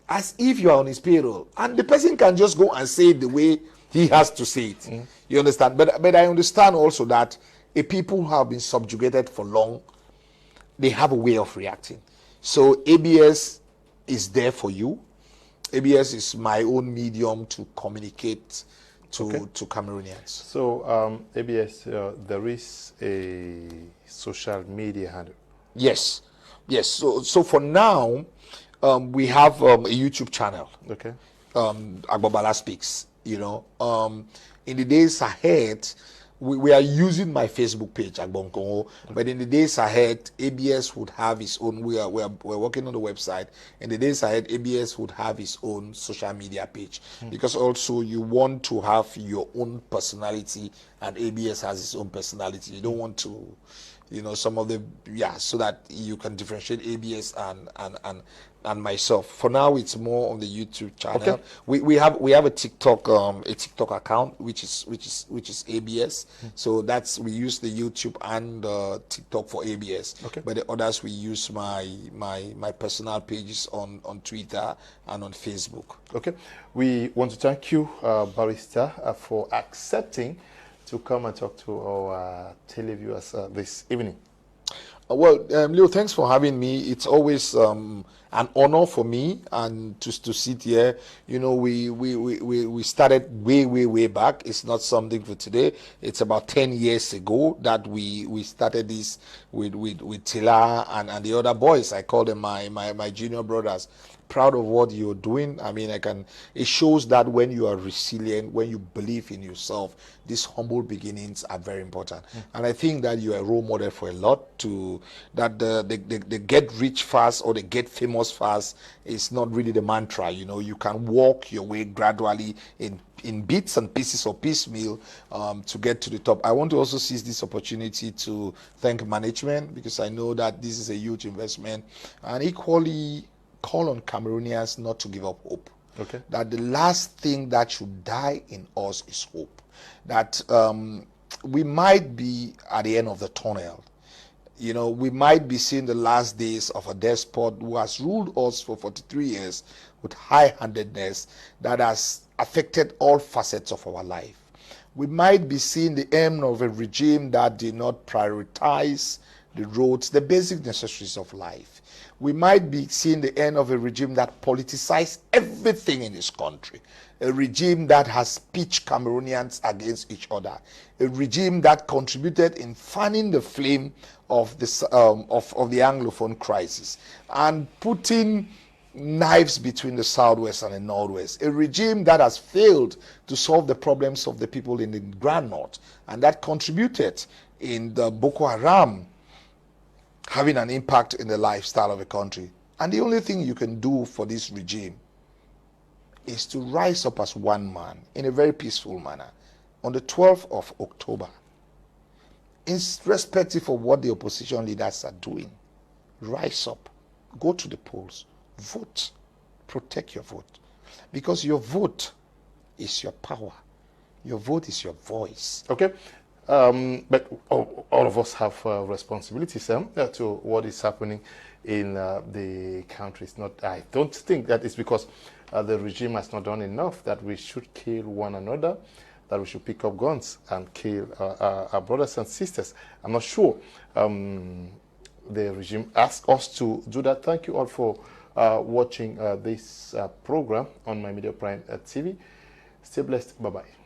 as if you are on his payroll, and the person can just go and say it the way he has to say it. You understand? But I understand also that a people who have been subjugated for long, they have a way of reacting. So ABS is there for you. ABS is my own medium to communicate to Cameroonians. So ABS, there is a social media handle. Yes. So for now, we have a YouTube channel. Okay. Agbor Balla Speaks. In the days ahead, we are using my Facebook page, Agbor Nkongo, but in the days ahead, ABS would have its own. We're working on the website. In the days ahead, ABS would have its own social media page, because also you want to have your own personality, and ABS has its own personality. You don't want to, some of the so that you can differentiate ABS and myself. For now, it's more on the YouTube channel. Okay. We have a TikTok account which is ABS. So we use the YouTube and TikTok for ABS. Okay. But the others we use my personal pages on Twitter and on Facebook. Okay. We want to thank you, Barrister, for accepting to come and talk to our televiewers this evening. Well, Leo, thanks for having me. It's always an honor for me and to sit here. We started way back. It's not something for today. It's about 10 years ago that we started this with Tila and the other boys. I call them my junior brothers. Proud of what you're doing. I mean, it shows that when you are resilient, when you believe in yourself, these humble beginnings are very important. And I think that you are a role model for a lot, that the get rich fast or the get famous fast is not really the mantra. You can walk your way gradually in bits and pieces or piecemeal to get to the top. I want to also seize this opportunity to thank management, because I know that this is a huge investment, and equally call on Cameroonians not to give up hope. Okay. That the last thing that should die in us is hope. That we might be at the end of the tunnel. We might be seeing the last days of a despot who has ruled us for 43 years with high-handedness that has affected all facets of our life. We might be seeing the end of a regime that did not prioritize the roads, the basic necessities of life. We might be seeing the end of a regime that politicized everything in this country, a regime that has pitched Cameroonians against each other, a regime that contributed in fanning the flame of the Anglophone crisis and putting knives between the Southwest and the Northwest, a regime that has failed to solve the problems of the people in the Grand North, and that contributed in the Boko Haram having an impact in the lifestyle of a country. And the only thing you can do for this regime is to rise up as one man in a very peaceful manner on the 12th of October, irrespective of what the opposition leaders are doing. Rise up, go to the polls, vote, protect your vote, because your vote is your power. Your vote is your voice. Okay. But all of us have responsibilities to what is happening in the country. It's not, I don't think that it's because the regime has not done enough that we should kill one another, that we should pick up guns and kill our brothers and sisters. I'm not sure the regime asked us to do that. Thank you all for watching this program on My Media Prime TV. Stay blessed. Bye-bye.